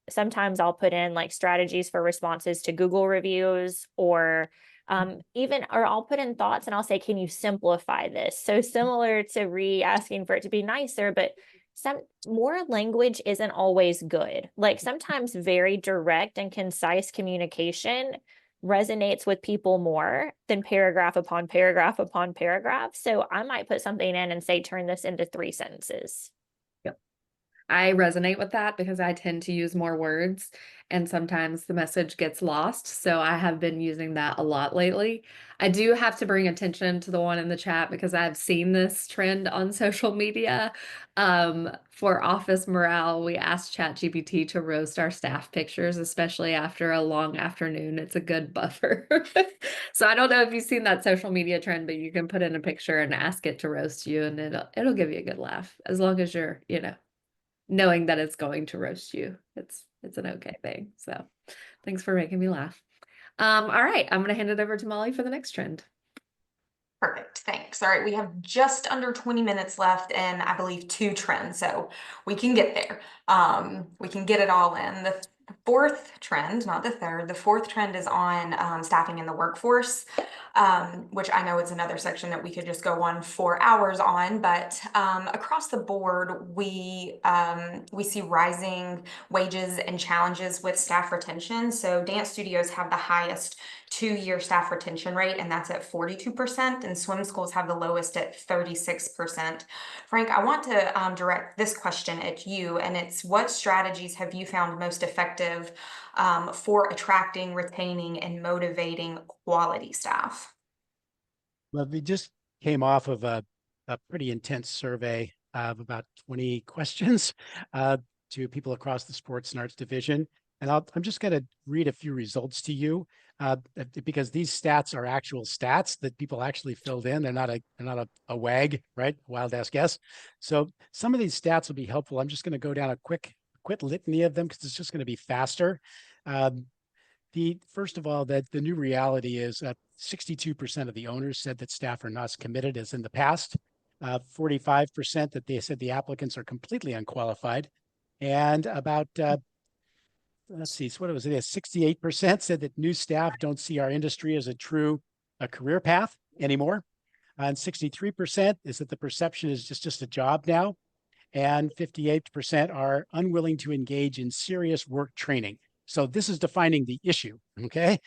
S4: sometimes I'll put in like strategies for responses to Google reviews or or I'll put in thoughts and I'll say, can you simplify this? So similar to asking for it to be nicer, but some more language isn't always good. Like sometimes very direct and concise communication resonates with people more than paragraph upon paragraph upon paragraph. So I might put something in and say, turn this into 3 sentences.
S1: I resonate with that because I tend to use more words and sometimes the message gets lost. So I have been using that a lot lately. I do have to bring attention to the one in the chat because I've seen this trend on social media. For office morale, we asked ChatGPT to roast our staff pictures, especially after a long afternoon. It's a good buffer. So I don't know if you've seen that social media trend, but you can put in a picture and ask it to roast you and it'll give you a good laugh as long as you're, knowing that it's going to roast you. It's an okay thing. So thanks for making me laugh. All right, I'm gonna hand it over to Molly for the next trend.
S6: Perfect, thanks. All right, we have just under 20 minutes left and I believe 2 trends, so we can get there. We can get it all in. The fourth trend, not the third, the fourth trend is on staffing in the workforce, which I know is another section that we could just go on for hours on, but across the board, we see rising wages and challenges with staff retention. So dance studios have the highest 2-year staff retention rate, and that's at 42%, and swim schools have the lowest at 36%. Frank, I want to direct this question at you, and it's what strategies have you found most effective for attracting, retaining, and motivating quality staff?
S7: Well, we just came off of a pretty intense survey of about 20 questions to people across the sports and arts division. And I'm just going to read a few results to you because these stats are actual stats that people actually filled in. They're not a wag, right? Wild ass guess. So some of these stats will be helpful. I'm just going to go down a quick litany of them because it's just going to be faster. First of all, that the new reality is that 62% of the owners said that staff are not as committed as in the past. 45% that they said the applicants are completely unqualified, and about let's see, so what was it? 68% said that new staff don't see our industry as a career path anymore, and 63% is that the perception is just a job now, and 58% are unwilling to engage in serious work training. So this is defining the issue, okay?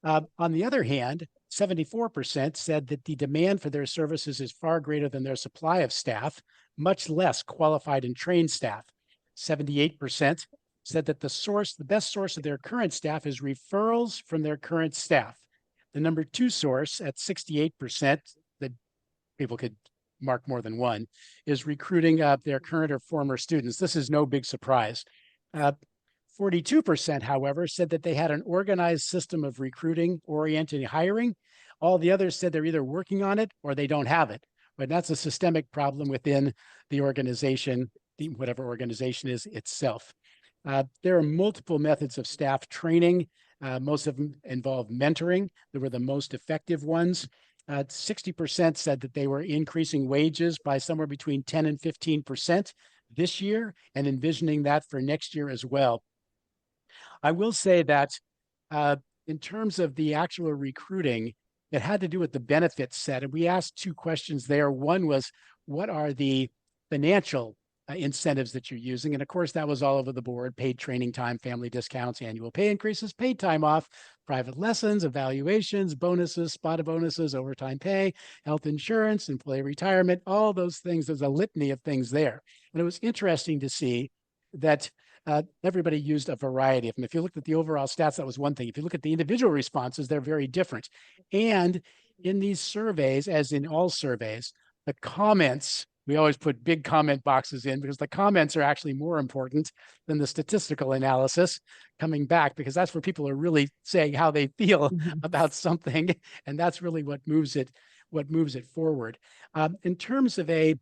S7: On the other hand, 74% said that the demand for their services is far greater than their supply of staff, much less qualified and trained staff. 78% said that the best source of their current staff is referrals from their current staff. The number 2 source at 68%, that people could mark more than one, is recruiting their current or former students. This is no big surprise. 42%, however, said that they had an organized system of recruiting, oriented hiring, All the others said they're either working on it or they don't have it. But that's a systemic problem within the organization, whatever organization is itself. There are multiple methods of staff training. Most of them involve mentoring. They were the most effective ones. 60% said that they were increasing wages by somewhere between 10 and 15% this year, and envisioning that for next year as well. I will say that in terms of the actual recruiting, it had to do with the benefit set. And we asked two questions there. One was, what are the financial incentives that you're using? And of course, that was all over the board: paid training time, family discounts, annual pay increases, paid time off, private lessons, evaluations, bonuses, spotted bonuses, overtime pay, health insurance, employee retirement, all those things. There's a litany of things there. And it was interesting to see that everybody used a variety of them. If you looked at the overall stats, that was one thing. If you look at the individual responses, they're very different. And in these surveys, as in all surveys, the comments, we always put big comment boxes in because the comments are actually more important than the statistical analysis coming back, because that's where people are really saying how they feel about something. And that's really what moves it forward. In terms of the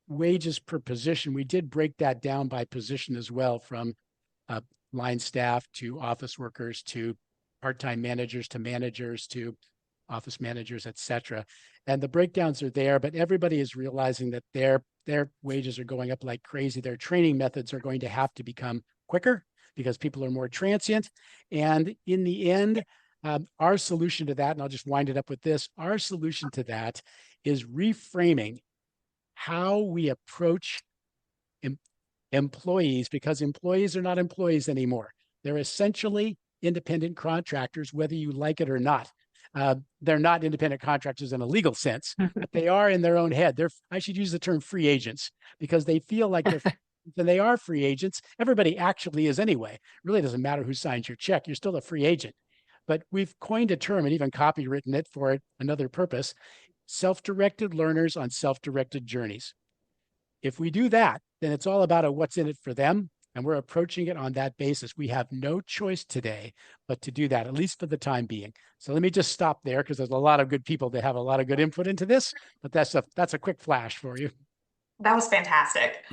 S7: wages per position, we did break that down by position as well, from line staff to office workers to part-time managers to office managers, et cetera. And the breakdowns are there, but everybody is realizing that their wages are going up like crazy. Their training methods are going to have to become quicker because people are more transient. And in the end, our solution to that, and I'll just wind it up with this, our solution to that is reframing how we approach employees, because employees are not employees anymore. They're essentially independent contractors, whether you like it or not. They're not independent contractors in a legal sense, but they are in their own head. I should use the term free agents, because they feel like they are free agents. Everybody actually is anyway. It really doesn't matter who signs your check. You're still a free agent. But we've coined a term and even copywritten it for another purpose: self-directed learners on self-directed journeys. If we do that, then it's all about what's in it for them. And we're approaching it on that basis. We have no choice today but to do that, at least for the time being. So let me just stop there, because there's a lot of good people that have a lot of good input into this, but that's a quick flash for you.
S6: That was fantastic.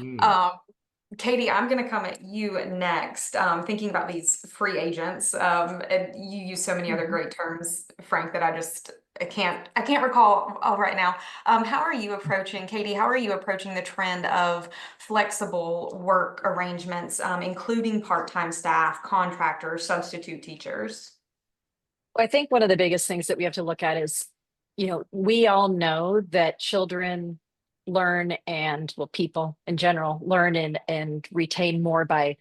S6: Katie, I'm going to come at you next. Thinking about these free agents, and you use so many other great terms, Frank, that I can't recall right now. How are you approaching, Katie? How are you approaching the trend of flexible work arrangements, including part-time staff, contractors, substitute teachers?
S3: I think one of the biggest things that we have to look at is, we all know that children learn, and people in general learn and retain more by,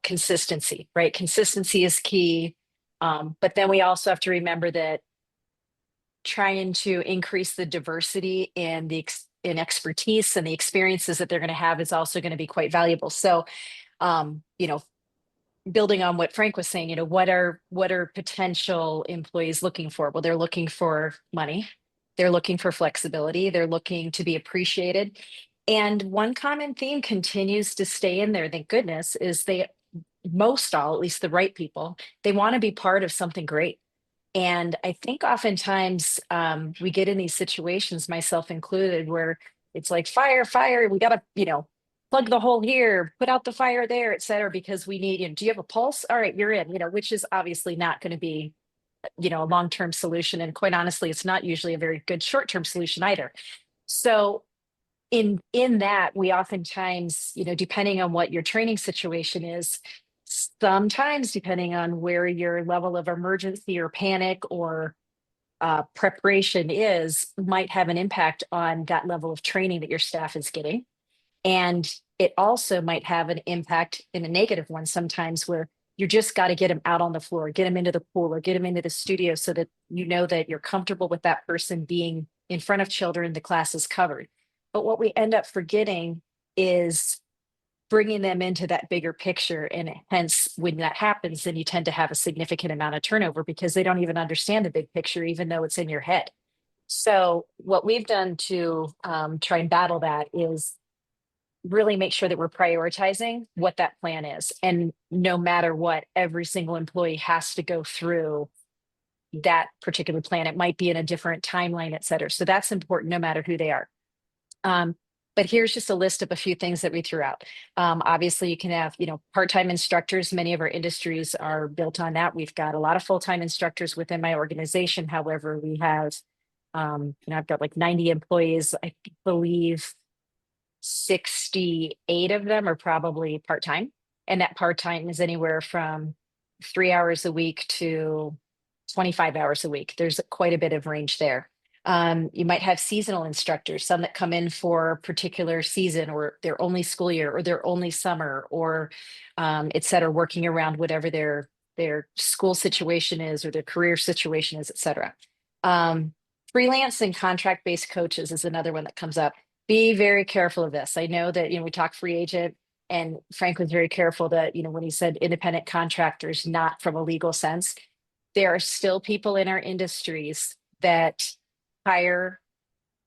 S3: consistency, right? Consistency is key. But then we also have to remember that trying to increase the diversity in in expertise and the experiences that they're going to have is also going to be quite valuable. So, building on what Frank was saying, what are potential employees looking for? Well, they're looking for money. They're looking for flexibility. They're looking to be appreciated. And one common theme continues to stay in there, thank goodness, is at least the right people, they want to be part of something great. And I think oftentimes we get in these situations, myself included, where it's like fire, we got to, plug the hole here, put out the fire there, et cetera, because we need, do you have a pulse? All right, you're in, which is obviously not going to be, a long-term solution. And quite honestly, it's not usually a very good short-term solution either. So in that, we oftentimes, depending on what your training situation is, sometimes depending on where your level of emergency or panic or preparation is, might have an impact on that level of training that your staff is getting. And it also might have an impact in a negative one sometimes, where you just got to get them out on the floor, get them into the pool, or get them into the studio so that that you're comfortable with that person being in front of children, the class is covered. But what we end up forgetting is bringing them into that bigger picture. And hence, when that happens, then you tend to have a significant amount of turnover, because they don't even understand the big picture, even though it's in your head. So what we've done to try and battle that is really make sure that we're prioritizing what that plan is. And no matter what, every single employee has to go through, that particular plan. It might be in a different timeline, et cetera. So that's important no matter who they are. But here's just a list of a few things that we threw out. Obviously, you can have, part-time instructors. Many of our industries are built on that. We've got a lot of full-time instructors within my organization. However, we have, I've got like 90 employees. I believe 68 of them are probably part-time. And that part-time is anywhere from 3 hours a week to 25 hours a week. There's quite a bit of range there. You might have seasonal instructors, some that come in for a particular season or their only school year or their only summer or et cetera, working around whatever their school situation is or their career situation is, et cetera. Freelance and contract-based coaches is another one that comes up. Be very careful of this. I know that, we talk free agent, and Frank was very careful that, when he said independent contractors, not from a legal sense, there are still people in our industries that hire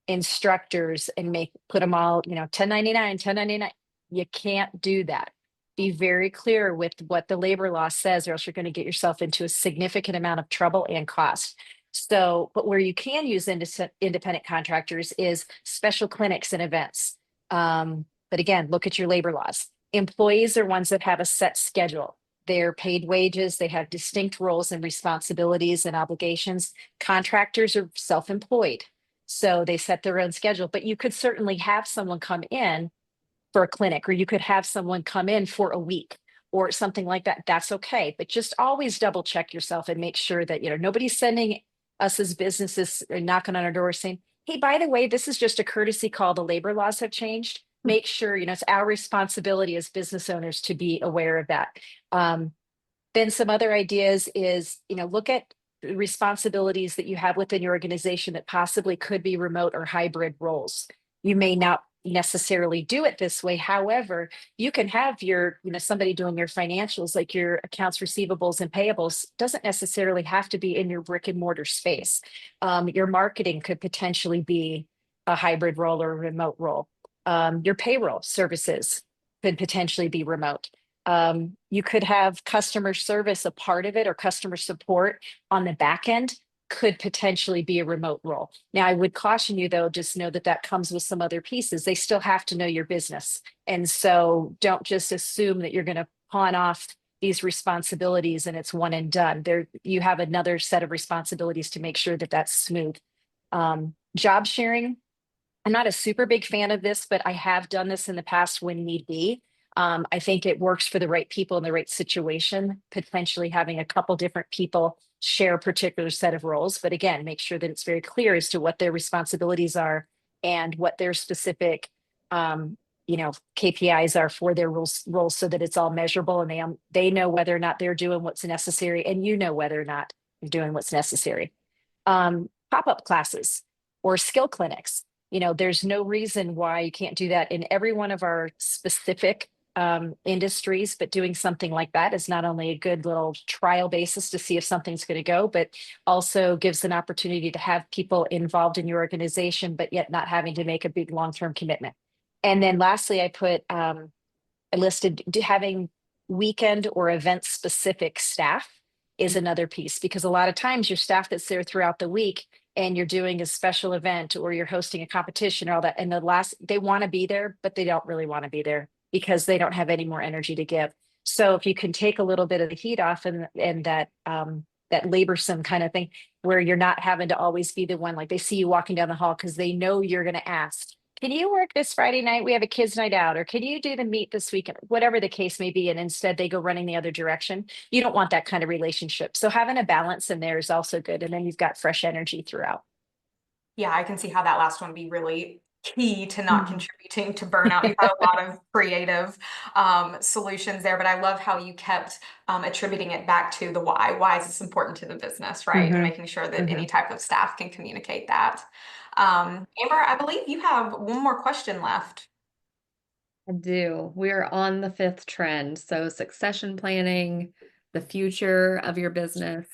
S3: instructors and put them all, 1099. You can't do that. Be very clear with what the labor law says, or else you're going to get yourself into a significant amount of trouble and cost. So, but where you can use independent contractors is special clinics and events. But again, look at your labor laws. Employees are ones that have a set schedule. They're paid wages. They have distinct roles and responsibilities and obligations. Contractors are self-employed, so they set their own schedule. But you could certainly have someone come in for a clinic, or you could have someone come in for a week or something like that. That's okay. But just always double check yourself and make sure that, nobody's sending us as businesses or knocking on our door saying, hey, by the way, this is just a courtesy call. The labor laws have changed. Make sure, it's our responsibility as business owners to be aware of that. Then some other ideas is, look at the responsibilities that you have within your organization that possibly could be remote or hybrid roles. You may not necessarily do it this way. However, you can have your, somebody doing your financials, like your accounts receivables and payables, doesn't necessarily have to be in your brick and mortar space. Your marketing could potentially be a hybrid role or a remote role. Your payroll services could potentially be remote. You could have customer service, a part of it, or customer support on the back end could potentially be a remote role. Now, I would caution you, though, just know that that comes with some other pieces. They still have to know your business. And so don't just assume that you're going to pawn off these responsibilities and it's one and done. You have another set of responsibilities to make sure that that's smooth. Job sharing. I'm not a super big fan of this, but I have done this in the past when need be. I think it works for the right people in the right situation, potentially having a couple different people share a particular set of roles. But again, make sure that it's very clear as to what their responsibilities are and what their specific, KPIs are for their roles so that it's all measurable and they know whether or not they're doing what's necessary and whether or not you're doing what's necessary. Pop-up classes or skill clinics. There's no reason why you can't do that in every one of our specific industries, but doing something like that is not only a good little trial basis to see if something's going to go, but also gives an opportunity to have people involved in your organization, but yet not having to make a big long-term commitment. And then lastly, I listed having weekend or event specific staff is another piece, because a lot of times your staff that's there throughout the week and you're doing a special event or you're hosting a competition or all that, and they want to be there, but they don't really want to be there because they don't have any more energy to give. So if you can take a little bit of the heat off and that laborsome kind of thing, where you're not having to always be the one, like they see you walking down the hall because they know you're going to ask, can you work this Friday night? We have a kids' night out, or can you do the meet this weekend? Whatever the case may be. And instead they go running the other direction. You don't want that kind of relationship. So having a balance in there is also good. And then you've got fresh energy throughout.
S6: Yeah, I can see how that last one would be really key to not contributing to burnout. You've got a lot of creative solutions there, but I love how you kept attributing it back to the why. Why is this important to the business, right? And making sure that any type of staff can communicate that. Amber, I believe you have one more question left.
S1: I do. We're on the 5th trend. So succession planning, the future of your business.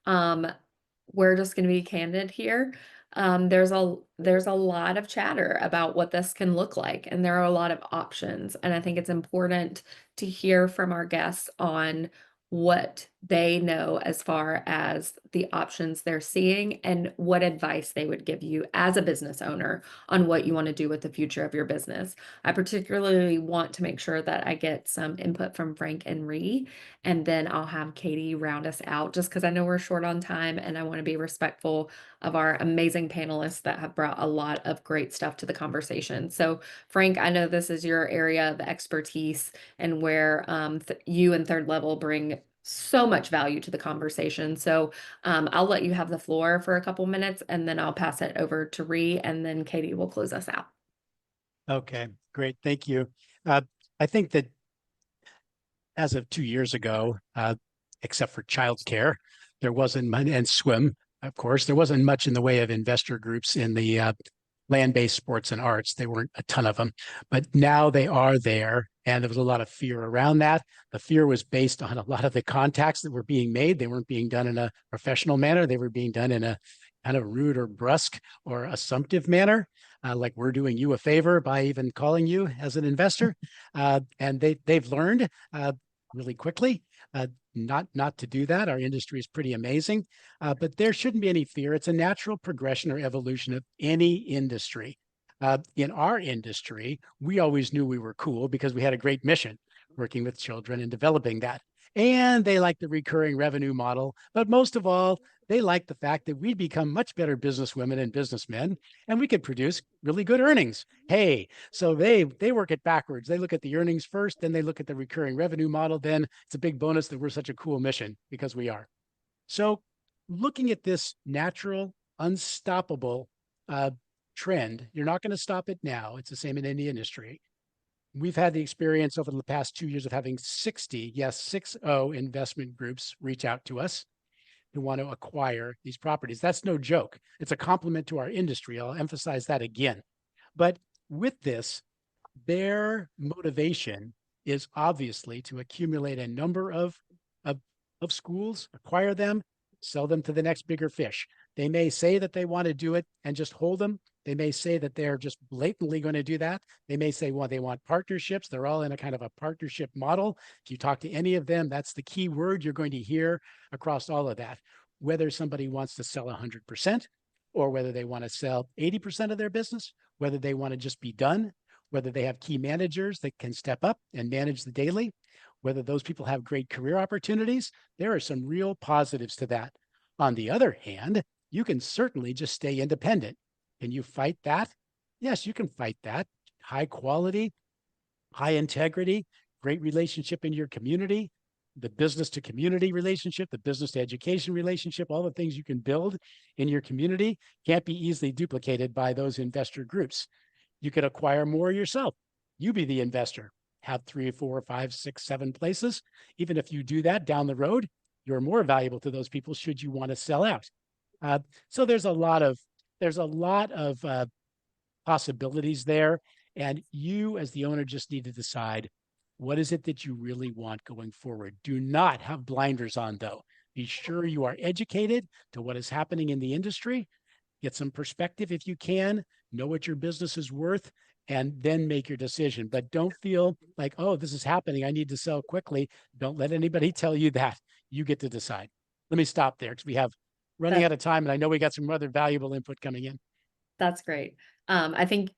S1: We're just going to be candid here. There's a lot of chatter about what this can look like, and there are a lot of options. And I think it's important to hear from our guests on what they know as far as the options they're seeing and what advice they would give you as a business owner on what you want to do with the future of your business. I particularly want to make sure that I get some input from Frank and Ree, and then I'll have Katie round us out just because I know we're short on time and I want to be respectful of our amazing panelists that have brought a lot of great stuff to the conversation. So, Frank, I know this is your area of expertise and where you and Third Level bring so much value to the conversation. So I'll let you have the floor for a couple minutes and then I'll pass it over to Ree and then Katie will close us out.
S7: Okay, great. Thank you. I think that as of 2 years ago, except for childcare, there wasn't much, and swim, of course, there wasn't much in the way of investor groups in the land-based sports and arts. There weren't a ton of them, but now they are there. And there was a lot of fear around that. The fear was based on a lot of the contacts that were being made. They weren't being done in a professional manner. They were being done in a kind of rude or brusque or assumptive manner, like we're doing you a favor by even calling you as an investor. And they've learned really quickly not to do that. Our industry is pretty amazing, but there shouldn't be any fear. It's a natural progression or evolution of any industry. In our industry, we always knew we were cool because we had a great mission working with children and developing that. And they like the recurring revenue model, but most of all, they like the fact that we become much better businesswomen and businessmen, and we could produce really good earnings. Hey, so they work it backwards. They look at the earnings first, then they look at the recurring revenue model. Then it's a big bonus that we're such a cool mission because we are. So looking at this natural, unstoppable trend, you're not going to stop it now. It's the same in any industry. We've had the experience over the past 2 years of having 60, yes, 60 investment groups reach out to us who want to acquire these properties. That's no joke. It's a compliment to our industry. I'll emphasize that again. But with this, their motivation is obviously to accumulate a number of schools, acquire them, sell them to the next bigger fish. They may say that they want to do it and just hold them. They may say that they're just blatantly going to do that. They may say, well, they want partnerships. They're all in a kind of a partnership model. If you talk to any of them, that's the key word you're going to hear across all of that. Whether somebody wants to sell 100% or whether they want to sell 80% of their business, whether they want to just be done, whether they have key managers that can step up and manage the daily, whether those people have great career opportunities, there are some real positives to that. On the other hand, you can certainly just stay independent. Can you fight that? Yes, you can fight that. High quality, high integrity, great relationship in your community, the business to community relationship, the business to education relationship, all the things you can build in your community can't be easily duplicated by those investor groups. You could acquire more yourself. You be the investor, have 3, 4, 5, 6, 7 places. Even if you do that down the road, you're more valuable to those people should you want to sell out. So there's a lot of possibilities there. And you as the owner just need to decide, what is it that you really want going forward? Do not have blinders on, though. Be sure you are educated to what is happening in the industry. Get some perspective if you can, know what your business is worth, and then make your decision. But don't feel like, oh, this is happening, I need to sell quickly. Don't let anybody tell you that. You get to decide. Let me stop there because we have running out of time, and I know we got some other valuable input coming in.
S1: That's great. I think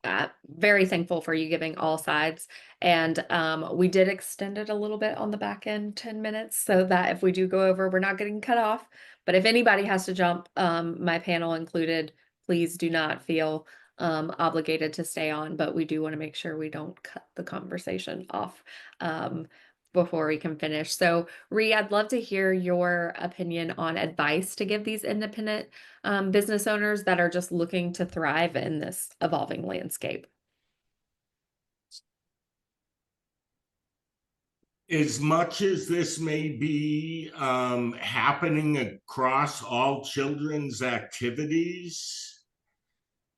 S1: very thankful for you giving all sides. And we did extend it a little bit on the back end, 10 minutes, so that if we do go over, we're not getting cut off. But if anybody has to jump, my panel included, please do not feel obligated to stay on. But we do want to make sure we don't cut the conversation off before we can finish. So, Ree, I'd love to hear your opinion on advice to give these independent business owners that are just looking to thrive in this evolving landscape.
S5: As much as this may be happening across all children's activities,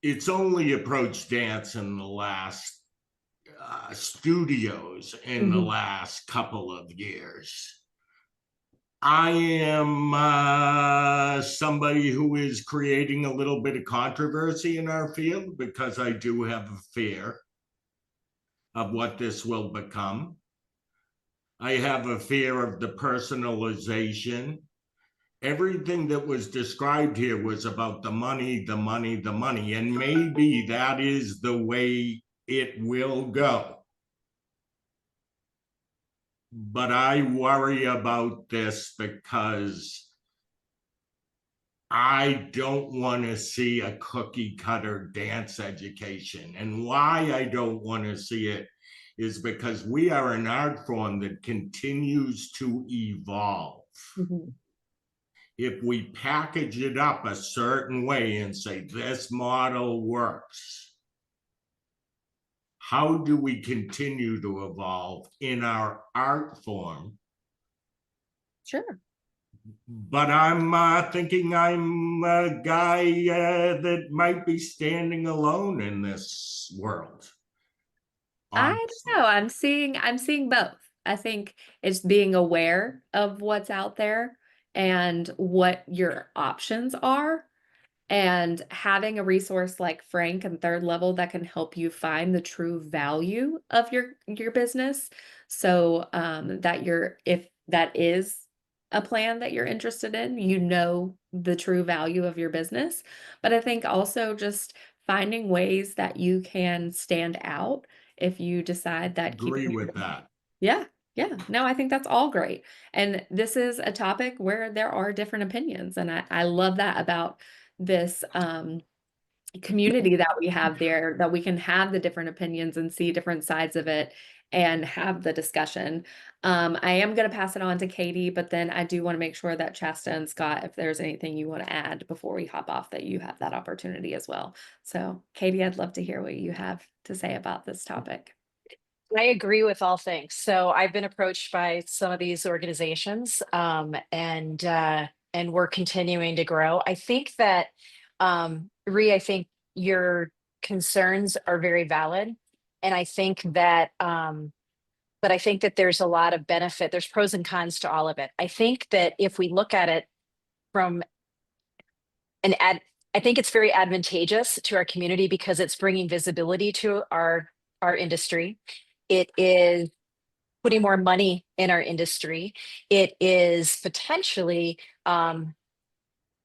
S5: it's only approached dance in the last studios in the last couple of years. I am somebody who is creating a little bit of controversy in our field because I do have a fear of what this will become. I have a fear of the personalization. Everything that was described here was about the money, the money, the money, and maybe that is the way it will go. But I worry about this because I don't want to see a cookie cutter dance education. And why I don't want to see it is because we are an art form that continues to evolve.
S1: Mhm.
S5: If we package it up a certain way and say this model works, how do we continue to evolve in our art form?
S1: Sure.
S5: But I'm thinking I'm a guy that might be standing alone in this world.
S1: I
S5: Honestly.
S1: don't know. I'm seeing both. I think it's being aware of what's out there and what your options are, and having a resource like Frank and Third Level that can help you find the true value of your business. So that you're if that is a plan that you're interested in, you know the true value of your business. But I think also just finding ways that you can stand out if you decide that
S5: Agree
S1: keeping
S5: with that.
S1: yeah, yeah. No, I think that's all great. And this is a topic where there are different opinions. And I love that about this community that we have there, that we can have the different opinions and see different sides of it and have the discussion. I am going to pass it on to Katie, but then I do want to make sure that Shasta and Scott, if there's anything you want to add before we hop off, that you have that opportunity as well. So, Katie, I'd love to hear what you have to say about this topic.
S3: I agree with all things. So I've been approached by some of these organizations, and we're continuing to grow. I think that, Ree, I think your concerns are very valid, and I think that, but I think that there's a lot of benefit. There's pros and cons to all of it. I think that if we look at it from an ad, I think it's very advantageous to our community because it's bringing visibility to our industry. It is putting more money in our industry. It is potentially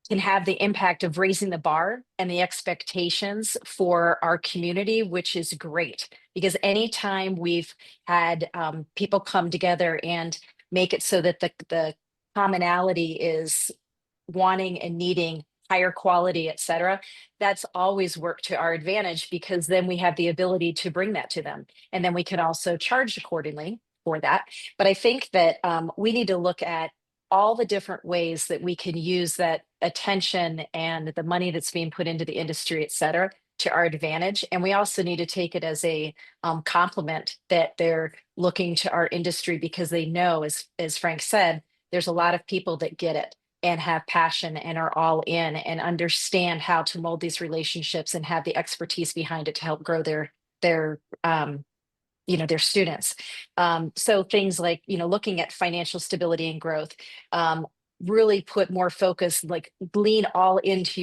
S3: can have the impact of raising the bar and the expectations for our community, which is great. Because anytime we've had people come together and make it so that the commonality is wanting and needing higher quality, et cetera, that's always worked to our advantage because then we have the ability to bring that to them. And then we can also charge accordingly for that. But I think that we need to look at all the different ways that we can use that attention and the money that's being put into the industry, et cetera, to our advantage. And we also need to take it as a compliment that they're looking to our industry because they know, as Frank said, there's a lot of people that get it and have passion and are all in and understand how to mold these relationships and have the expertise behind it to help grow their their students. So things like, looking at financial stability and growth, really put more focus, like lean all into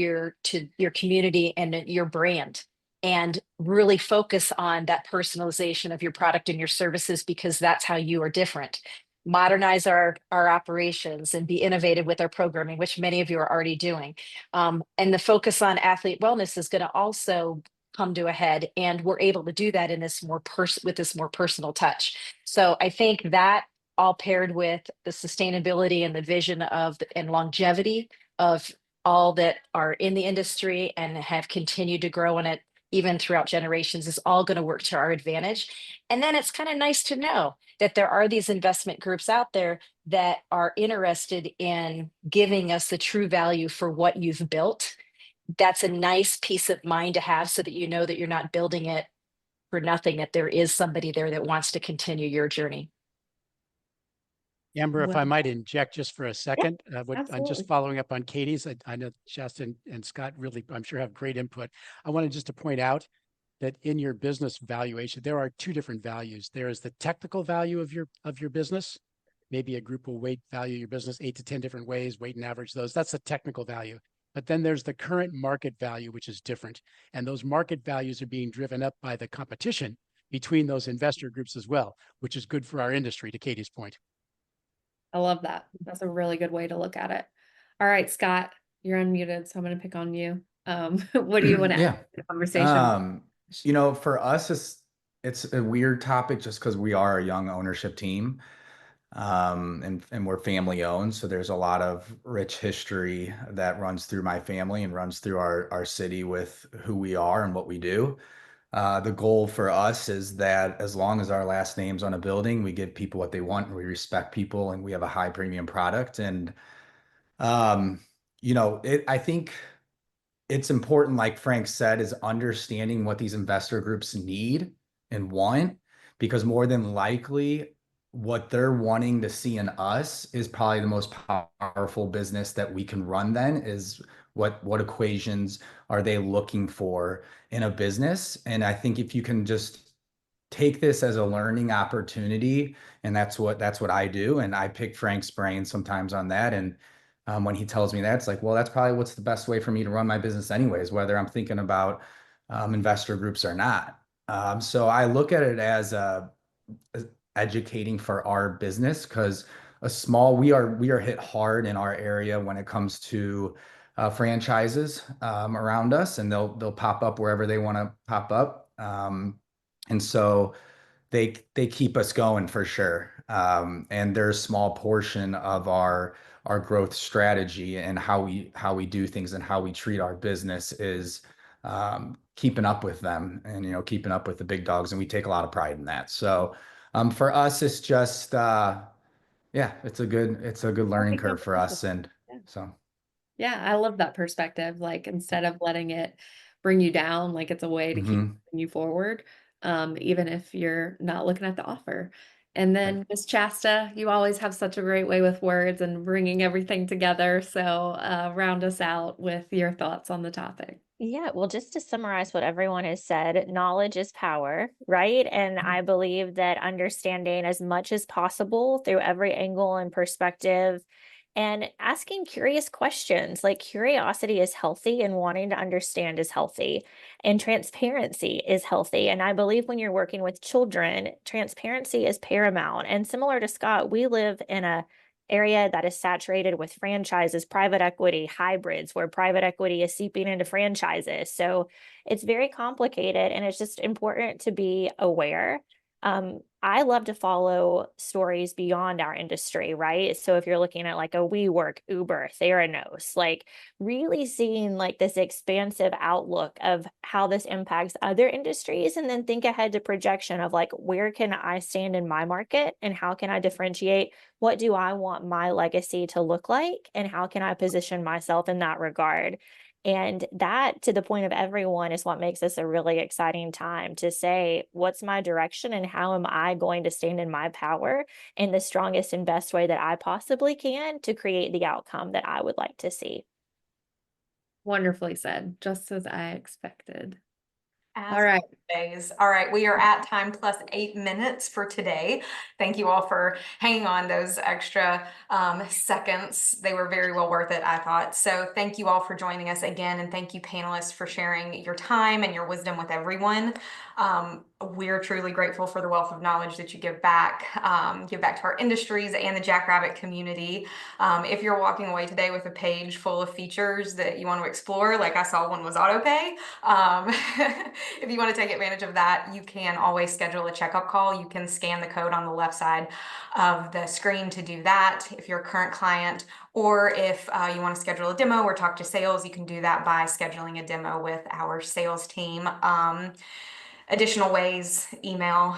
S3: your community and your brand, and really focus on that personalization of your product and your services because that's how you are different. Modernize our operations and be innovative with our programming, which many of you are already doing. And the focus on athlete wellness is going to also come to a head, and we're able to do that in this with this more personal touch. So I think that all paired with the sustainability and the vision of and longevity of all that are in the industry and have continued to grow in it even throughout generations is all going to work to our advantage. And then it's kind of nice to know that there are these investment groups out there that are interested in giving us the true value for what you've built. That's a nice peace of mind to have so that you know that you're not building it for nothing, that there is somebody there that wants to continue your journey.
S7: Amber, if I
S1: Well,
S7: might inject just for a second, I'm
S1: absolutely.
S7: just following up on Katie's. I know Justin and Scott really, I'm sure, have great input. I wanted just to point out that in your business valuation, there are two different values. There is the technical value of your business. Maybe a group will value your business 8 to 10 different ways, weight and average those. That's the technical value. But then there's the current market value, which is different. And those market values are being driven up by the competition between those investor groups as well, which is good for our industry, to Katie's point.
S1: I love that. That's a really good way to look at it. All right, Scott, you're unmuted, so I'm going to pick on you. What do you want to
S2: Yeah.
S1: add to the conversation?
S2: You know, for us, it's a weird topic just because we are a young ownership team, and we're family owned. So there's a lot of rich history that runs through my family and runs through our city with who we are and what we do. The goal for us is that as long as our last name's on a building, we give people what they want and we respect people and we have a high premium product. And, um, I think it's important, like Frank said, is understanding what these investor groups need and want, because more than likely what they're wanting to see in us is probably the most powerful business that we can run. Then is what equations are they looking for in a business? And I think if you can just take this as a learning opportunity, and that's what I do, and I pick Frank's brain sometimes on that. And when he tells me that, it's like, well, that's probably what's the best way for me to run my business anyways, whether I'm thinking about investor groups or not. So I look at it as educating for our business, because we are hit hard in our area when it comes to franchises around us, and they'll pop up wherever they want to pop up. And so they keep us going for sure. And they're a small portion of our growth strategy, and how we do things and how we treat our business is keeping up with them, and keeping up with the big dogs, and we take a lot of pride in that. So for us, it's just it's a good learning curve for us. And
S1: Yeah.
S2: so
S1: Yeah, I love that perspective. Like, instead of letting it bring you down, like it's a way to keep moving you forward, even if you're not looking at the offer. And then Miss Shasta, you always have such a great way with words and bringing everything together. So round us out with your thoughts on the topic.
S4: Yeah, well, just to summarize what everyone has said, knowledge is power, right? And I believe that understanding as much as possible through every angle and perspective, and asking curious questions, like curiosity is healthy and wanting to understand is healthy, and transparency is healthy. And I believe when you're working with children, transparency is paramount. And similar to Scott, we live in a area that is saturated with franchises, private equity, hybrids, where private equity is seeping into franchises. So it's very complicated, and it's just important to be aware. I love to follow stories beyond our industry, right? So if you're looking at like a WeWork, Uber, Theranos, like really seeing like this expansive outlook of how this impacts other industries, and then think ahead to projection of like, where can I stand in my market and how can I differentiate? What do I want my legacy to look like? And how can I position myself in that regard? And that, to the point of everyone, is what makes this a really exciting time to say, what's my direction and how am I going to stand in my power in the strongest and best way that I possibly can to create the outcome that I would like to see.
S1: Wonderfully said, just as I expected.
S6: As
S1: All right.
S6: always. All right, we are at time plus 8 minutes for today. Thank you all for hanging on those extra seconds. They were very well worth it, I thought. So thank you all for joining us again, and thank you panelists for sharing your time and your wisdom with everyone. We're truly grateful for the wealth of knowledge that you give back to our industries and the Jackrabbit community. If you're walking away today with a page full of features that you want to explore, like I saw one was autopay, if you want to take advantage of that, you can always schedule a checkup call. You can scan the code on the left side of the screen to do that if you're a current client, or if you want to schedule a demo or talk to sales, you can do that by scheduling a demo with our sales team. Additional ways, email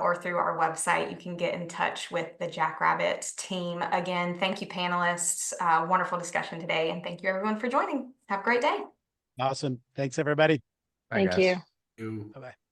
S6: or through our website, you can get in touch with the Jackrabbit team. Again, thank you, panelists. Wonderful discussion today, and thank you everyone for joining. Have a great day.
S7: Awesome. Thanks, everybody.
S2: bye,
S3: Thank
S2: guys.
S3: you.
S5: You.
S7: Bye-bye.